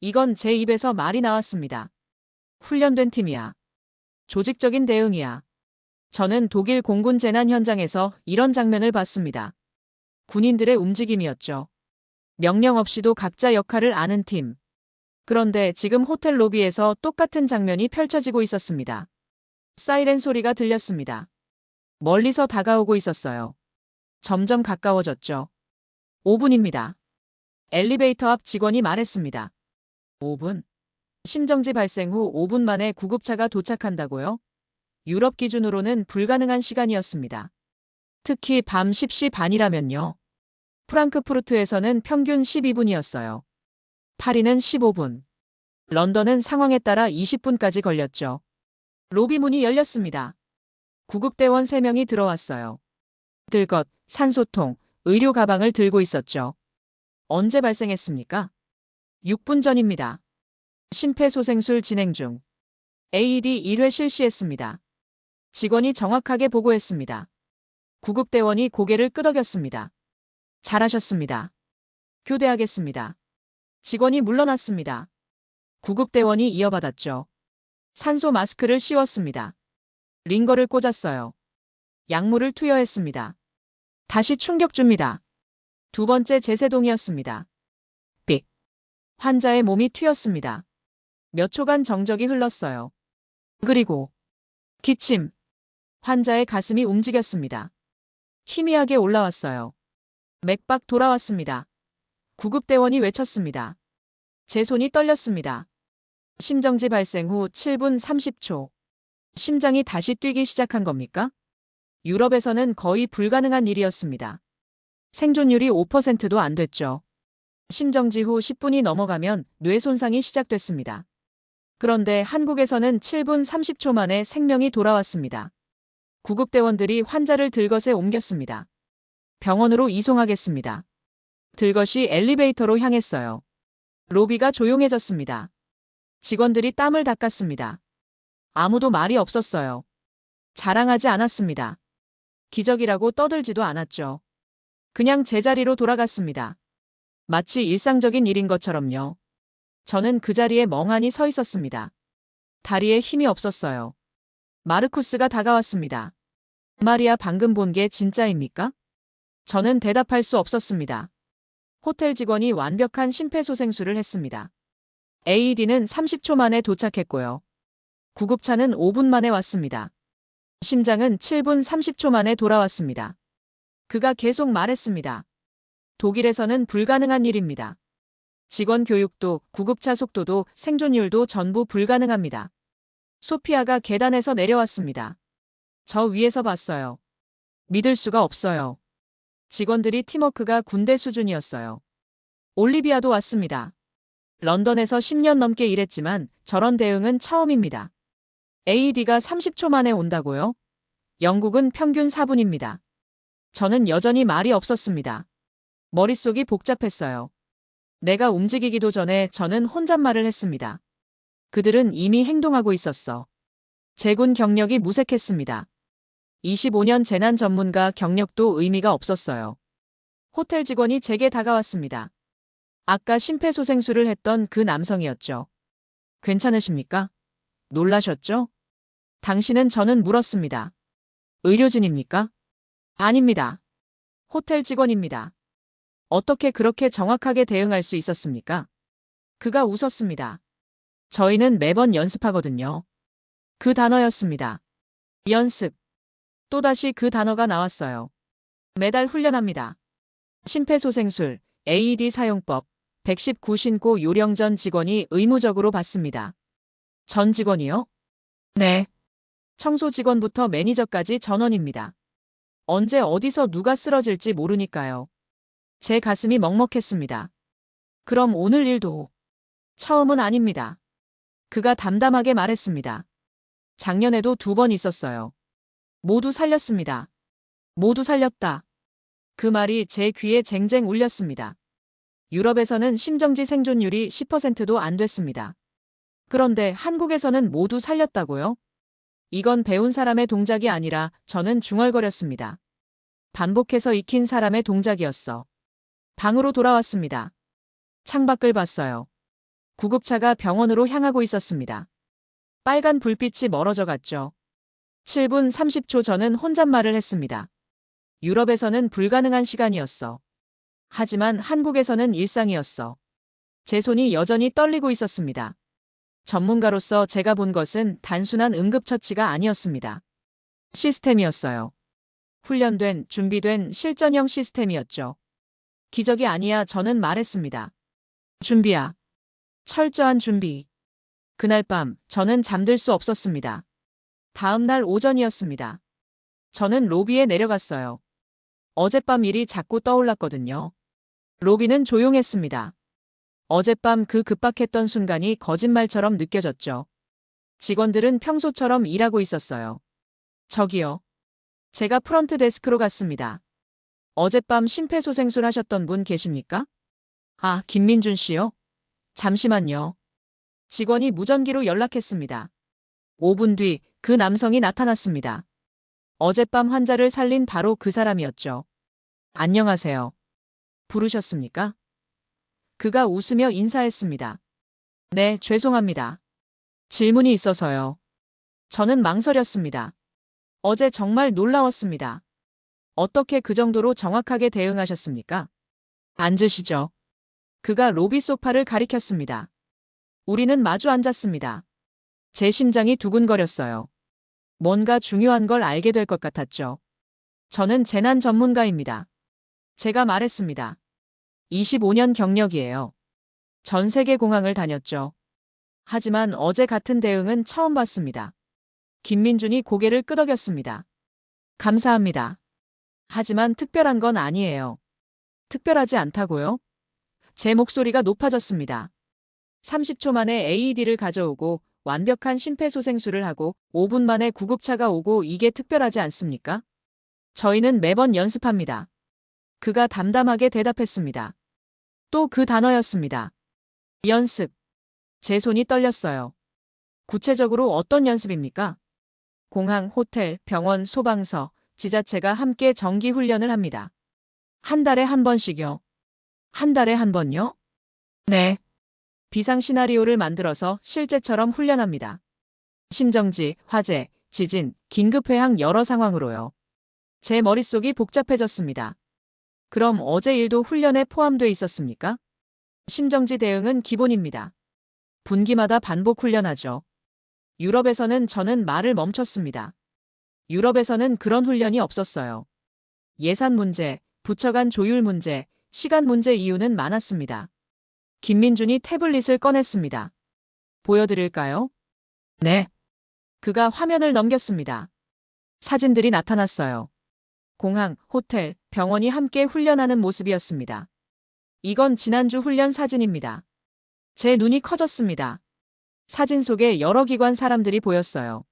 이건 제 입에서 말이 나왔습니다. 훈련된 팀이야. 조직적인 대응이야. 저는 독일 공군 재난 현장에서 이런 장면을 봤습니다. 군인들의 움직임이었죠. 명령 없이도 각자 역할을 아는 팀. 그런데 지금 호텔 로비에서 똑같은 장면이 펼쳐지고 있었습니다. 사이렌 소리가 들렸습니다. 멀리서 다가오고 있었어요. 점점 가까워졌죠. 5분입니다. 엘리베이터 앞 직원이 말했습니다. 5분? 심정지 발생 후 5분 만에 구급차가 도착한다고요? 유럽 기준으로는 불가능한 시간이었습니다. 특히 밤 10시 반이라면요. 프랑크푸르트에서는 평균 12분이었어요. 파리는 15분. 런던은 상황에 따라 20분까지 걸렸죠. 로비 문이 열렸습니다. 구급대원 3명이 들어왔어요. 들것, 산소통, 의료 가방을 들고 있었죠. 언제 발생했습니까? 6분 전입니다. 심폐소생술 진행 중. AED 1회 실시했습니다. 직원이 정확하게 보고했습니다. 구급대원이 고개를 끄덕였습니다. 잘하셨습니다. 교대하겠습니다. 직원이 물러났습니다. 구급대원이 이어받았죠. 산소 마스크를 씌웠습니다. 링거를 꽂았어요. 약물을 투여했습니다. 다시 충격 줍니다. 두 번째 제세동이었습니다. 삑. 환자의 몸이 튀었습니다. 몇 초간 정적이 흘렀어요. 그리고 기침. 환자의 가슴이 움직였습니다. 희미하게 올라왔어요. 맥박 돌아왔습니다. 구급대원이 외쳤습니다. 제 손이 떨렸습니다. 심정지 발생 후 7분 30초. 심장이 다시 뛰기 시작한 겁니까? 유럽에서는 거의 불가능한 일이었습니다. 생존율이 5%도 안 됐죠. 심정지 후 10분이 넘어가면 뇌 손상이 시작됐습니다. 그런데 한국에서는 7분 30초 만에 생명이 돌아왔습니다. 구급대원들이 환자를 들것에 옮겼습니다. 병원으로 이송하겠습니다. 들것이 엘리베이터로 향했어요. 로비가 조용해졌습니다. 직원들이 땀을 닦았습니다. 아무도 말이 없었어요. 자랑하지 않았습니다. 기적이라고 떠들지도 않았죠. 그냥 제자리로 돌아갔습니다. 마치 일상적인 일인 것처럼요. 저는 그 자리에 멍하니 서 있었습니다. 다리에 힘이 없었어요. 마르쿠스가 다가왔습니다. 마리아, 방금 본 게 진짜입니까? 저는 대답할 수 없었습니다. 호텔 직원이 완벽한 심폐소생술을 했습니다. AED는 30초 만에 도착했고요. 구급차는 5분 만에 왔습니다. 심장은 7분 30초 만에 돌아왔습니다. 그가 계속 말했습니다. 독일에서는 불가능한 일입니다. 직원 교육도, 구급차 속도도, 생존율도 전부 불가능합니다. 소피아가 계단에서 내려왔습니다. 저 위에서 봤어요. 믿을 수가 없어요. 직원들이 팀워크가 군대 수준이었어요. 올리비아도 왔습니다. 런던에서 10년 넘게 일했지만 저런 대응은 처음입니다. AED가 30초 만에 온다고요? 영국은 평균 4분입니다. 저는 여전히 말이 없었습니다. 머릿속이 복잡했어요. 내가 움직이기도 전에 저는 혼잣말을 했습니다. 그들은 이미 행동하고 있었어. 제군 경력이 무색했습니다. 25년 재난 전문가 경력도 의미가 없었어요. 호텔 직원이 제게 다가왔습니다. 아까 심폐소생술을 했던 그 남성이었죠. 괜찮으십니까? 놀라셨죠? 당신은, 저는 물었습니다. 의료진입니까? 아닙니다. 호텔 직원입니다. 어떻게 그렇게 정확하게 대응할 수 있었습니까? 그가 웃었습니다. 저희는 매번 연습하거든요. 그 단어였습니다. 연습. 또다시 그 단어가 나왔어요. 매달 훈련합니다. 심폐소생술, AED 사용법, 119 신고 요령 전 직원이 의무적으로 받습니다. 전 직원이요? 네. 청소 직원부터 매니저까지 전원입니다. 언제 어디서 누가 쓰러질지 모르니까요. 제 가슴이 먹먹했습니다. 그럼 오늘 일도 처음은 아닙니다. 그가 담담하게 말했습니다. 작년에도 2번 있었어요. 모두 살렸습니다. 모두 살렸다. 그 말이 제 귀에 쟁쟁 울렸습니다. 유럽에서는 심정지 생존율이 10%도 안 됐습니다. 그런데 한국에서는 모두 살렸다고요? 이건 배운 사람의 동작이 아니라 저는 중얼거렸습니다. 반복해서 익힌 사람의 동작이었어. 방으로 돌아왔습니다. 창밖을 봤어요. 구급차가 병원으로 향하고 있었습니다. 빨간 불빛이 멀어져 갔죠. 7분 30초 저는 혼잣말을 했습니다. 유럽에서는 불가능한 시간이었어. 하지만 한국에서는 일상이었어. 제 손이 여전히 떨리고 있었습니다. 전문가로서 제가 본 것은 단순한 응급처치가 아니었습니다. 시스템이었어요. 훈련된, 준비된 실전형 시스템이었죠. 기적이 아니야, 저는 말했습니다. 준비야. 철저한 준비. 그날 밤 저는 잠들 수 없었습니다. 다음 날 오전이었습니다. 저는 로비에 내려갔어요. 어젯밤 일이 자꾸 떠올랐거든요. 로비는 조용했습니다. 어젯밤 그 급박했던 순간이 거짓말처럼 느껴졌죠. 직원들은 평소처럼 일하고 있었어요. 저기요. 제가 프런트 데스크로 갔습니다. 어젯밤 심폐소생술 하셨던 분 계십니까? 아, 김민준 씨요? 잠시만요. 직원이 무전기로 연락했습니다. 5분 뒤 그 남성이 나타났습니다. 어젯밤 환자를 살린 바로 그 사람이었죠. 안녕하세요. 부르셨습니까? 그가 웃으며 인사했습니다. 네, 죄송합니다. 질문이 있어서요. 저는 망설였습니다. 어제 정말 놀라웠습니다. 어떻게 그 정도로 정확하게 대응하셨습니까? 앉으시죠. 그가 로비 소파를 가리켰습니다. 우리는 마주 앉았습니다. 제 심장이 두근거렸어요. 뭔가 중요한 걸 알게 될 것 같았죠. 저는 재난 전문가입니다. 제가 말했습니다. 25년 경력이에요. 전 세계 공항을 다녔죠. 하지만 어제 같은 대응은 처음 봤습니다. 김민준이 고개를 끄덕였습니다. 감사합니다. 하지만 특별한 건 아니에요. 특별하지 않다고요? 제 목소리가 높아졌습니다. 30초 만에 AED를 가져오고 완벽한 심폐소생술을 하고 5분 만에 구급차가 오고 이게 특별하지 않습니까? 저희는 매번 연습합니다. 그가 담담하게 대답했습니다. 또 그 단어였습니다. 연습. 제 손이 떨렸어요. 구체적으로 어떤 연습입니까? 공항, 호텔, 병원, 소방서, 지자체가 함께 정기 훈련을 합니다. 한 달에 한 번씩요. 한 달에 한 번요? 네. 비상 시나리오를 만들어서 실제처럼 훈련합니다. 심정지, 화재, 지진, 긴급 회항 여러 상황으로요. 제 머릿속이 복잡해졌습니다. 그럼 어제 일도 훈련에 포함돼 있었습니까? 심정지 대응은 기본입니다. 분기마다 반복 훈련하죠. 유럽에서는 저는 말을 멈췄습니다. 유럽에서는 그런 훈련이 없었어요. 예산 문제, 부처 간 조율 문제, 시간 문제 이유는 많았습니다. 김민준이 태블릿을 꺼냈습니다. 보여드릴까요? 네. 그가 화면을 넘겼습니다. 사진들이 나타났어요. 공항, 호텔, 병원이 함께 훈련하는 모습이었습니다. 이건 지난주 훈련 사진입니다. 제 눈이 커졌습니다. 사진 속에 여러 기관 사람들이 보였어요.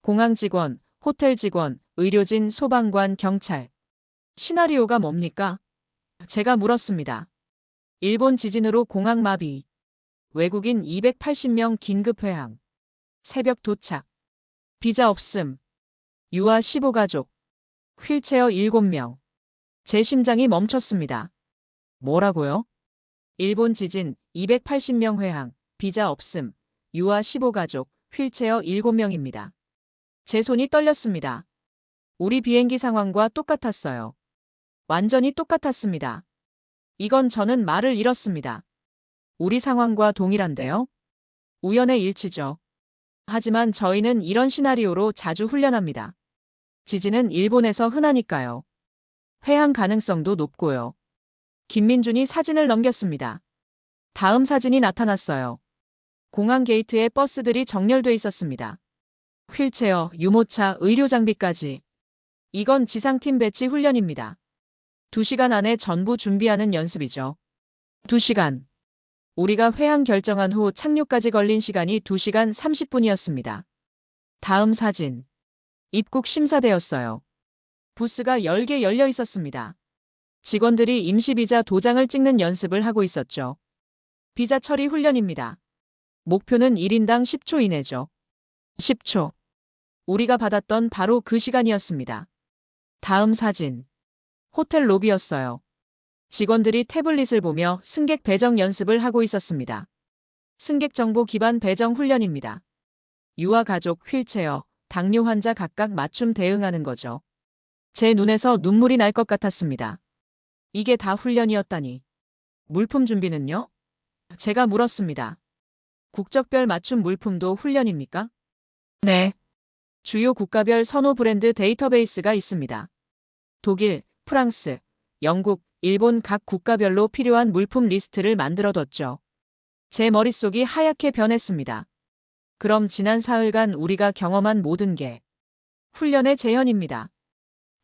공항 직원, 호텔 직원, 의료진, 소방관, 경찰. 시나리오가 뭡니까? 제가 물었습니다. 일본 지진으로 공항 마비. 외국인 280명 긴급 회항. 새벽 도착. 비자 없음. 유아 15가족. 휠체어 7명. 제 심장이 멈췄습니다. 뭐라고요? 일본 지진 280명 회항. 비자 없음. 유아 15가족. 휠체어 7명입니다. 제 손이 떨렸습니다. 우리 비행기 상황과 똑같았어요. 완전히 똑같았습니다. 이건 저는 말을 잃었습니다. 우리 상황과 동일한데요? 우연의 일치죠. 하지만 저희는 이런 시나리오로 자주 훈련합니다. 지진은 일본에서 흔하니까요. 회항 가능성도 높고요. 김민준이 사진을 넘겼습니다. 다음 사진이 나타났어요. 공항 게이트에 버스들이 정렬돼 있었습니다. 휠체어, 유모차, 의료 장비까지. 이건 지상팀 배치 훈련입니다. 2시간 안에 전부 준비하는 연습이죠. 2시간. 우리가 회항 결정한 후 착륙까지 걸린 시간이 2시간 30분이었습니다. 다음 사진. 입국 심사대였어요. 부스가 10개 열려 있었습니다. 직원들이 임시비자 도장을 찍는 연습을 하고 있었죠. 비자 처리 훈련입니다. 목표는 1인당 10초 이내죠. 10초. 우리가 받았던 바로 그 시간이었습니다. 다음 사진. 호텔 로비였어요. 직원들이 태블릿을 보며 승객 배정 연습을 하고 있었습니다. 승객 정보 기반 배정 훈련입니다. 유아 가족, 휠체어, 당뇨 환자 각각 맞춤 대응하는 거죠. 제 눈에서 눈물이 날 것 같았습니다. 이게 다 훈련이었다니. 물품 준비는요? 제가 물었습니다. 국적별 맞춤 물품도 훈련입니까? 네. 주요 국가별 선호 브랜드 데이터베이스가 있습니다. 독일, 프랑스, 영국, 일본 각 국가별로 필요한 물품 리스트를 만들어뒀죠. 제 머릿속이 하얗게 변했습니다. 그럼 지난 사흘간 우리가 경험한 모든 게 훈련의 재현입니다.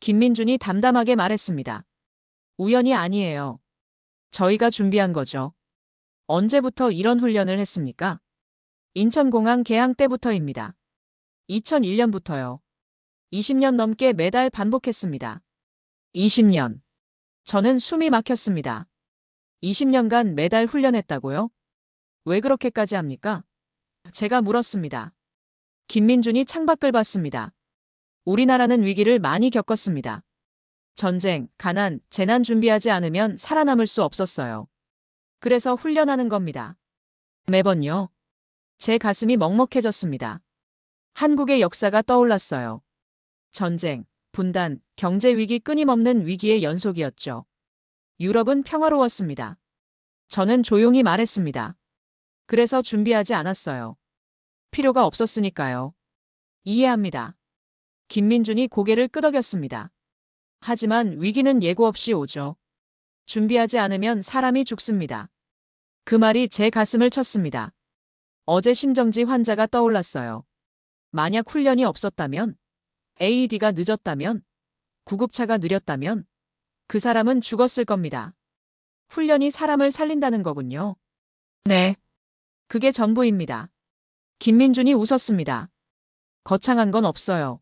김민준이 담담하게 말했습니다. 우연이 아니에요. 저희가 준비한 거죠. 언제부터 이런 훈련을 했습니까? 인천공항 개항 때부터입니다. 2001년부터요. 20년 넘게 매달 반복했습니다. 20년. 저는 숨이 막혔습니다. 20년간 매달 훈련했다고요? 왜 그렇게까지 합니까? 제가 물었습니다. 김민준이 창밖을 봤습니다. 우리나라는 위기를 많이 겪었습니다. 전쟁, 가난, 재난 준비하지 않으면 살아남을 수 없었어요. 그래서 훈련하는 겁니다. 매번요. 제 가슴이 먹먹해졌습니다. 한국의 역사가 떠올랐어요. 전쟁, 분단, 경제 위기 끊임없는 위기의 연속이었죠. 유럽은 평화로웠습니다. 저는 조용히 말했습니다. 그래서 준비하지 않았어요. 필요가 없었으니까요. 이해합니다. 김민준이 고개를 끄덕였습니다. 하지만 위기는 예고 없이 오죠. 준비하지 않으면 사람이 죽습니다. 그 말이 제 가슴을 쳤습니다. 어제 심정지 환자가 떠올랐어요. 만약 훈련이 없었다면, AED가 늦었다면, 구급차가 느렸다면, 그 사람은 죽었을 겁니다. 훈련이 사람을 살린다는 거군요. 네. 그게 전부입니다. 김민준이 웃었습니다. 거창한 건 없어요.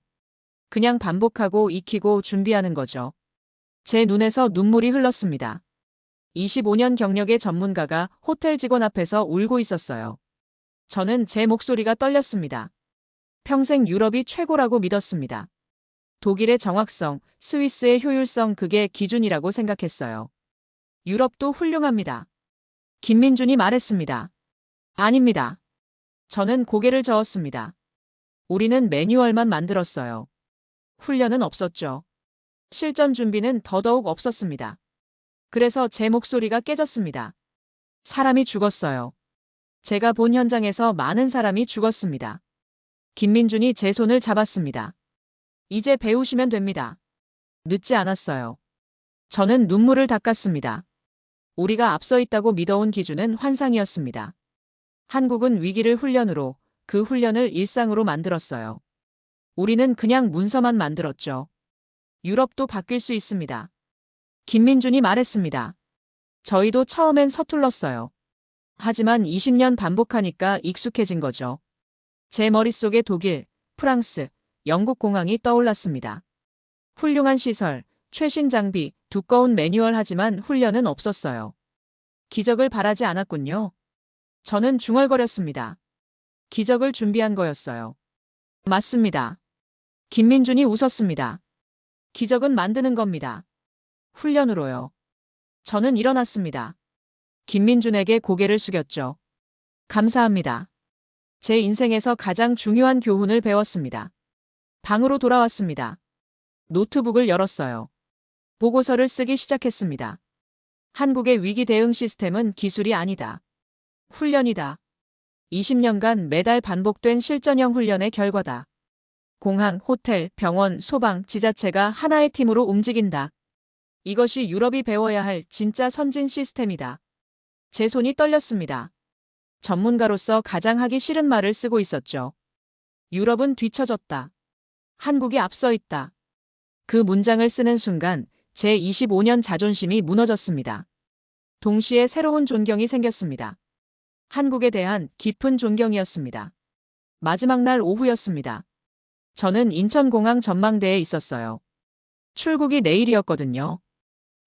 그냥 반복하고 익히고 준비하는 거죠. 제 눈에서 눈물이 흘렀습니다. 25년 경력의 전문가가 호텔 직원 앞에서 울고 있었어요. 저는 제 목소리가 떨렸습니다. 평생 유럽이 최고라고 믿었습니다. 독일의 정확성, 스위스의 효율성 그게 기준이라고 생각했어요. 유럽도 훌륭합니다. 김민준이 말했습니다. 아닙니다. 저는 고개를 저었습니다. 우리는 매뉴얼만 만들었어요. 훈련은 없었죠. 실전 준비는 더더욱 없었습니다. 그래서 제 목소리가 깨졌습니다. 사람이 죽었어요. 제가 본 현장에서 많은 사람이 죽었습니다. 김민준이 제 손을 잡았습니다. 이제 배우시면 됩니다. 늦지 않았어요. 저는 눈물을 닦았습니다. 우리가 앞서 있다고 믿어온 기준은 환상이었습니다. 한국은 위기를 훈련으로, 그 훈련을 일상으로 만들었어요. 우리는 그냥 문서만 만들었죠. 유럽도 바뀔 수 있습니다. 김민준이 말했습니다. 저희도 처음엔 서툴렀어요. 하지만 20년 반복하니까 익숙해진 거죠. 제 머릿속에 독일, 프랑스, 영국 공항이 떠올랐습니다. 훌륭한 시설, 최신 장비, 두꺼운 매뉴얼 하지만 훈련은 없었어요. 기적을 바라지 않았군요. 저는 중얼거렸습니다. 기적을 준비한 거였어요. 맞습니다. 김민준이 웃었습니다. 기적은 만드는 겁니다. 훈련으로요. 저는 일어났습니다. 김민준에게 고개를 숙였죠. 감사합니다. 제 인생에서 가장 중요한 교훈을 배웠습니다. 방으로 돌아왔습니다. 노트북을 열었어요. 보고서를 쓰기 시작했습니다. 한국의 위기 대응 시스템은 기술이 아니다. 훈련이다. 20년간 매달 반복된 실전형 훈련의 결과다. 공항, 호텔, 병원, 소방, 지자체가 하나의 팀으로 움직인다. 이것이 유럽이 배워야 할 진짜 선진 시스템이다. 제 손이 떨렸습니다. 전문가로서 가장 하기 싫은 말을 쓰고 있었죠. 유럽은 뒤처졌다. 한국이 앞서 있다. 그 문장을 쓰는 순간 제 25년 자존심이 무너졌습니다. 동시에 새로운 존경이 생겼습니다. 한국에 대한 깊은 존경이었습니다. 마지막 날 오후였습니다. 저는 인천공항 전망대에 있었어요. 출국이 내일이었거든요.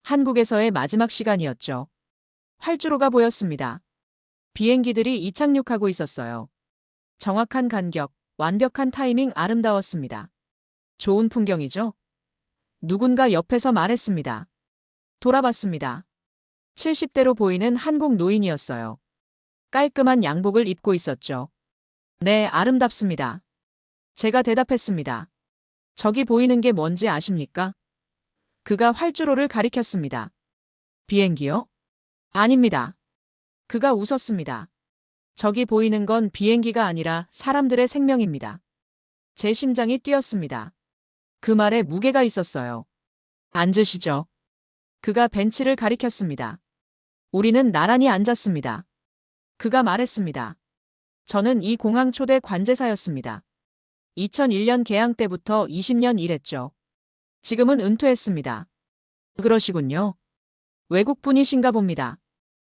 한국에서의 마지막 시간이었죠. 활주로가 보였습니다. 비행기들이 이착륙하고 있었어요. 정확한 간격, 완벽한 타이밍 아름다웠습니다. 좋은 풍경이죠? 누군가 옆에서 말했습니다. 돌아봤습니다. 70대로 보이는 한국 노인이었어요. 깔끔한 양복을 입고 있었죠. 네, 아름답습니다. 제가 대답했습니다. 저기 보이는 게 뭔지 아십니까? 그가 활주로를 가리켰습니다. 비행기요? 아닙니다. 그가 웃었습니다. 저기 보이는 건 비행기가 아니라 사람들의 생명입니다. 제 심장이 뛰었습니다. 그 말에 무게가 있었어요. 앉으시죠. 그가 벤치를 가리켰습니다. 우리는 나란히 앉았습니다. 그가 말했습니다. 저는 이 공항 초대 관제사였습니다. 2001년 개항 때부터 20년 일했죠. 지금은 은퇴했습니다. 그러시군요. 외국분이신가 봅니다.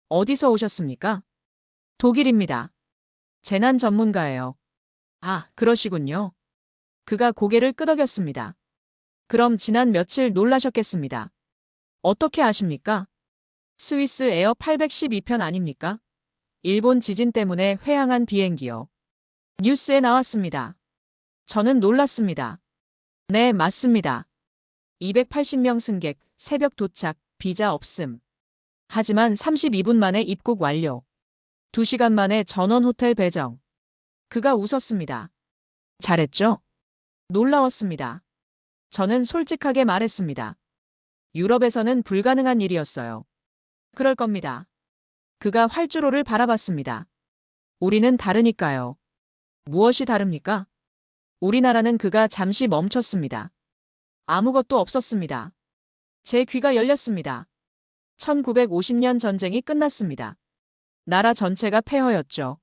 어디서 오셨습니까? 독일입니다. 재난 전문가예요. 아, 그러시군요. 그가 고개를 끄덕였습니다. 그럼 지난 며칠 놀라셨겠습니다. 어떻게 아십니까? 스위스 에어 812편 아닙니까? 일본 지진 때문에 회항한 비행기요. 뉴스에 나왔습니다. 저는 놀랐습니다. 네, 맞습니다. 280명 승객, 새벽 도착, 비자 없음. 하지만 32분 만에 입국 완료. 2시간 만에 전원 호텔 배정. 그가 웃었습니다. 잘했죠? 놀라웠습니다. 저는 솔직하게 말했습니다. 유럽에서는 불가능한 일이었어요. 그럴 겁니다. 그가 활주로를 바라봤습니다. 우리는 다르니까요. 무엇이 다릅니까? 우리나라는 그가 잠시 멈췄습니다. 아무것도 없었습니다. 제 귀가 열렸습니다. 1950년 전쟁이 끝났습니다. 나라 전체가 폐허였죠.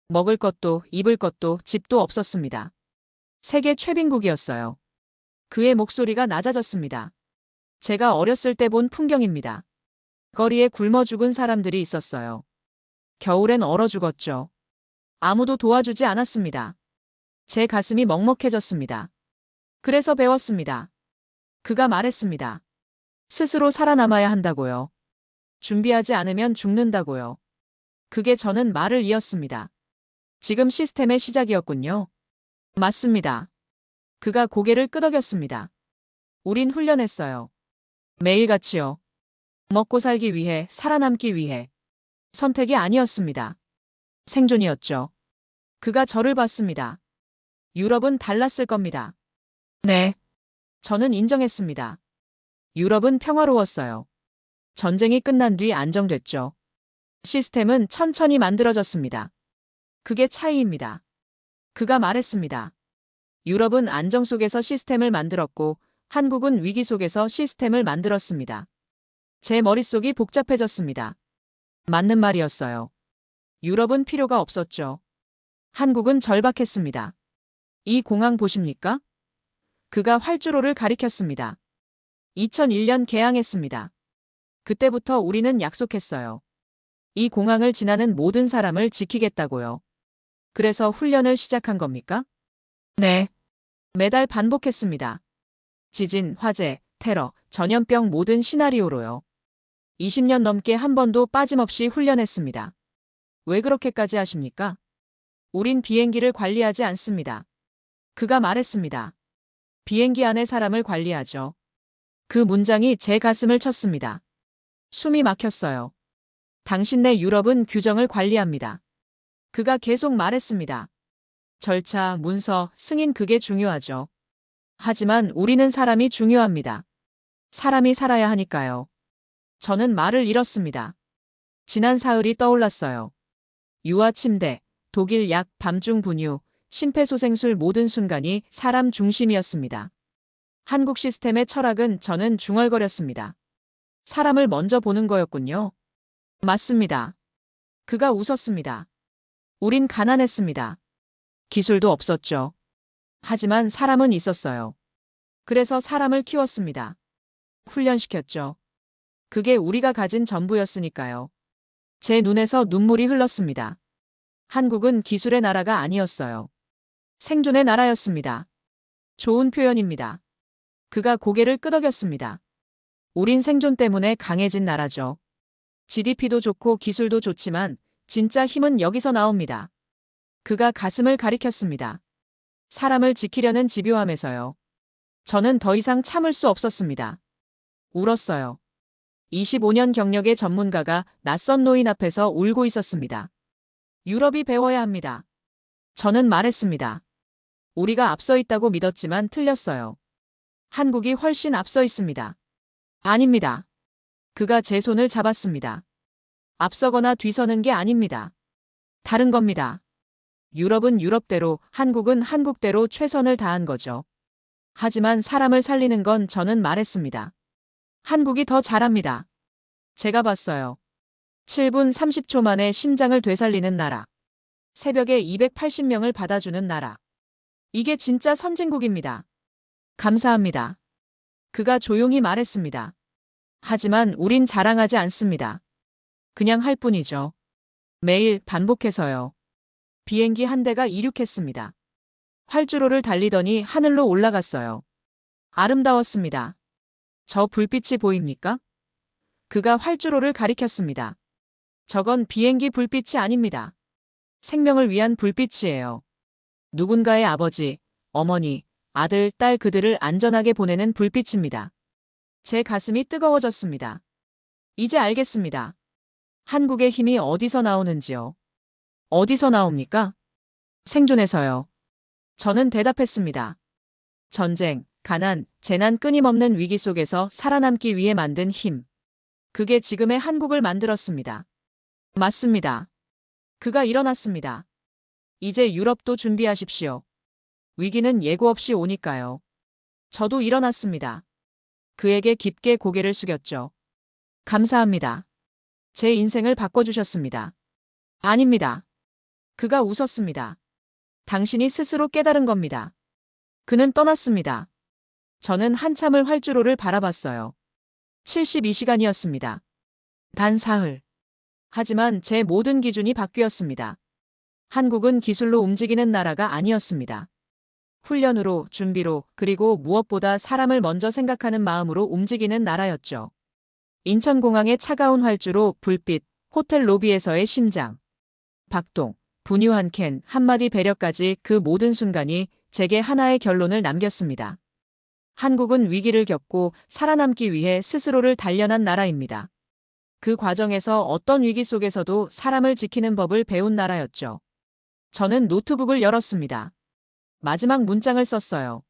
먹을 것도 입을 것도 집도 없었습니다. 세계 최빈국이었어요. 그의 목소리가 낮아졌습니다. 제가 어렸을 때 본 풍경입니다. 거리에 굶어 죽은 사람들이 있었어요. 겨울엔 얼어 죽었죠. 아무도 도와주지 않았습니다. 제 가슴이 먹먹해졌습니다. 그래서 배웠습니다. 그가 말했습니다. 스스로 살아남아야 한다고요. 준비하지 않으면 죽는다고요. 그게 저는 말을 이었습니다. 지금 시스템의 시작이었군요. 맞습니다. 그가 고개를 끄덕였습니다. 우린 훈련했어요. 매일같이요. 먹고 살기 위해, 살아남기 위해. 선택이 아니었습니다. 생존이었죠. 그가 저를 봤습니다. 유럽은 달랐을 겁니다. 네. 저는 인정했습니다. 유럽은 평화로웠어요. 전쟁이 끝난 뒤 안정됐죠. 시스템은 천천히 만들어졌습니다. 그게 차이입니다. 그가 말했습니다. 유럽은 안정 속에서 시스템을 만들었고 한국은 위기 속에서 시스템을 만들었습니다. 제 머릿속이 복잡해졌습니다. 맞는 말이었어요. 유럽은 필요가 없었죠. 한국은 절박했습니다. 이 공항 보십니까? 그가 활주로를 가리켰습니다. 2001년 개항했습니다. 그때부터 우리는 약속했어요. 이 공항을 지나는 모든 사람을 지키겠다고요. 그래서 훈련을 시작한 겁니까? 네. 매달 반복했습니다. 지진, 화재, 테러, 전염병 모든 시나리오로요. 20년 넘게 한 번도 빠짐없이 훈련했습니다. 왜 그렇게까지 하십니까? 우린 비행기를 관리하지 않습니다. 그가 말했습니다. 비행기 안에 사람을 관리하죠. 그 문장이 제 가슴을 쳤습니다. 숨이 막혔어요. 당신네 유럽은 규정을 관리합니다. 그가 계속 말했습니다. 절차, 문서, 승인 그게 중요하죠. 하지만 우리는 사람이 중요합니다. 사람이 살아야 하니까요. 저는 말을 잃었습니다. 지난 사흘이 떠올랐어요. 유아 침대, 독일 약, 밤중 분유, 심폐소생술 모든 순간이 사람 중심이었습니다. 한국 시스템의 철학은 저는 중얼거렸습니다. 사람을 먼저 보는 거였군요. 맞습니다. 그가 웃었습니다. 우린 가난했습니다. 기술도 없었죠. 하지만 사람은 있었어요. 그래서 사람을 키웠습니다. 훈련시켰죠. 그게 우리가 가진 전부였으니까요. 제 눈에서 눈물이 흘렀습니다. 한국은 기술의 나라가 아니었어요. 생존의 나라였습니다. 좋은 표현입니다. 그가 고개를 끄덕였습니다. 우린 생존 때문에 강해진 나라죠. GDP도 좋고 기술도 좋지만 진짜 힘은 여기서 나옵니다. 그가 가슴을 가리켰습니다. 사람을 지키려는 집요함에서요. 저는 더 이상 참을 수 없었습니다. 울었어요. 25년 경력의 전문가가 낯선 노인 앞에서 울고 있었습니다. 유럽이 배워야 합니다. 저는 말했습니다. 우리가 앞서 있다고 믿었지만 틀렸어요. 한국이 훨씬 앞서 있습니다. 아닙니다. 그가 제 손을 잡았습니다. 앞서거나 뒤서는 게 아닙니다. 다른 겁니다. 유럽은 유럽대로, 한국은 한국대로 최선을 다한 거죠. 하지만 사람을 살리는 건 저는 말했습니다. 한국이 더 잘합니다. 제가 봤어요. 7분 30초 만에 심장을 되살리는 나라. 새벽에 280명을 받아주는 나라. 이게 진짜 선진국입니다. 감사합니다. 그가 조용히 말했습니다. 하지만 우린 자랑하지 않습니다. 그냥 할 뿐이죠. 매일 반복해서요. 비행기 한 대가 이륙했습니다. 활주로를 달리더니 하늘로 올라갔어요. 아름다웠습니다. 저 불빛이 보입니까? 그가 활주로를 가리켰습니다. 저건 비행기 불빛이 아닙니다. 생명을 위한 불빛이에요. 누군가의 아버지, 어머니, 아들, 딸 그들을 안전하게 보내는 불빛입니다. 제 가슴이 뜨거워졌습니다. 이제 알겠습니다. 한국의 힘이 어디서 나오는지요. 어디서 나옵니까? 생존에서요. 저는 대답했습니다. 전쟁, 가난, 재난 끊임없는 위기 속에서 살아남기 위해 만든 힘. 그게 지금의 한국을 만들었습니다. 맞습니다. 그가 일어났습니다. 이제 유럽도 준비하십시오. 위기는 예고 없이 오니까요. 저도 일어났습니다. 그에게 깊게 고개를 숙였죠. 감사합니다. 제 인생을 바꿔주셨습니다. 아닙니다. 그가 웃었습니다. 당신이 스스로 깨달은 겁니다. 그는 떠났습니다. 저는 한참을 활주로를 바라봤어요. 72시간이었습니다. 단 사흘. 하지만 제 모든 기준이 바뀌었습니다. 한국은 기술로 움직이는 나라가 아니었습니다. 훈련으로, 준비로, 그리고 무엇보다 사람을 먼저 생각하는 마음으로 움직이는 나라였죠. 인천공항의 차가운 활주로, 불빛, 호텔 로비에서의 심장. 박동, 분유 한 캔, 한마디 배려까지 그 모든 순간이 제게 하나의 결론을 남겼습니다. 한국은 위기를 겪고 살아남기 위해 스스로를 단련한 나라입니다. 그 과정에서 어떤 위기 속에서도 사람을 지키는 법을 배운 나라였죠. 저는 노트북을 열었습니다. 마지막 문장을 썼어요.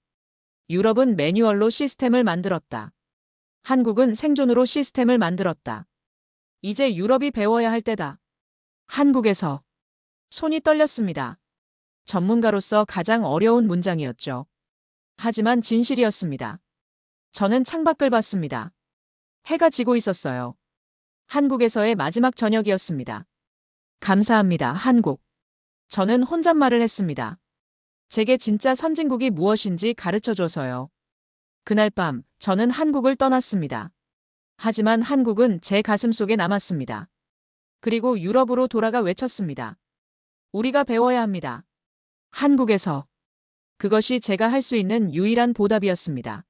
유럽은 매뉴얼로 시스템을 만들었다. 한국은 생존으로 시스템을 만들었다. 이제 유럽이 배워야 할 때다. 한국에서 손이 떨렸습니다. 전문가로서 가장 어려운 문장이었죠. 하지만 진실이었습니다. 저는 창밖을 봤습니다. 해가 지고 있었어요. 한국에서의 마지막 저녁이었습니다. 감사합니다, 한국. 저는 혼잣말을 했습니다. 제게 진짜 선진국이 무엇인지 가르쳐줘서요. 그날 밤, 저는 한국을 떠났습니다. 하지만 한국은 제 가슴 속에 남았습니다. 그리고 유럽으로 돌아가 외쳤습니다. 우리가 배워야 합니다. 한국에서. 그것이 제가 할 수 있는 유일한 보답이었습니다.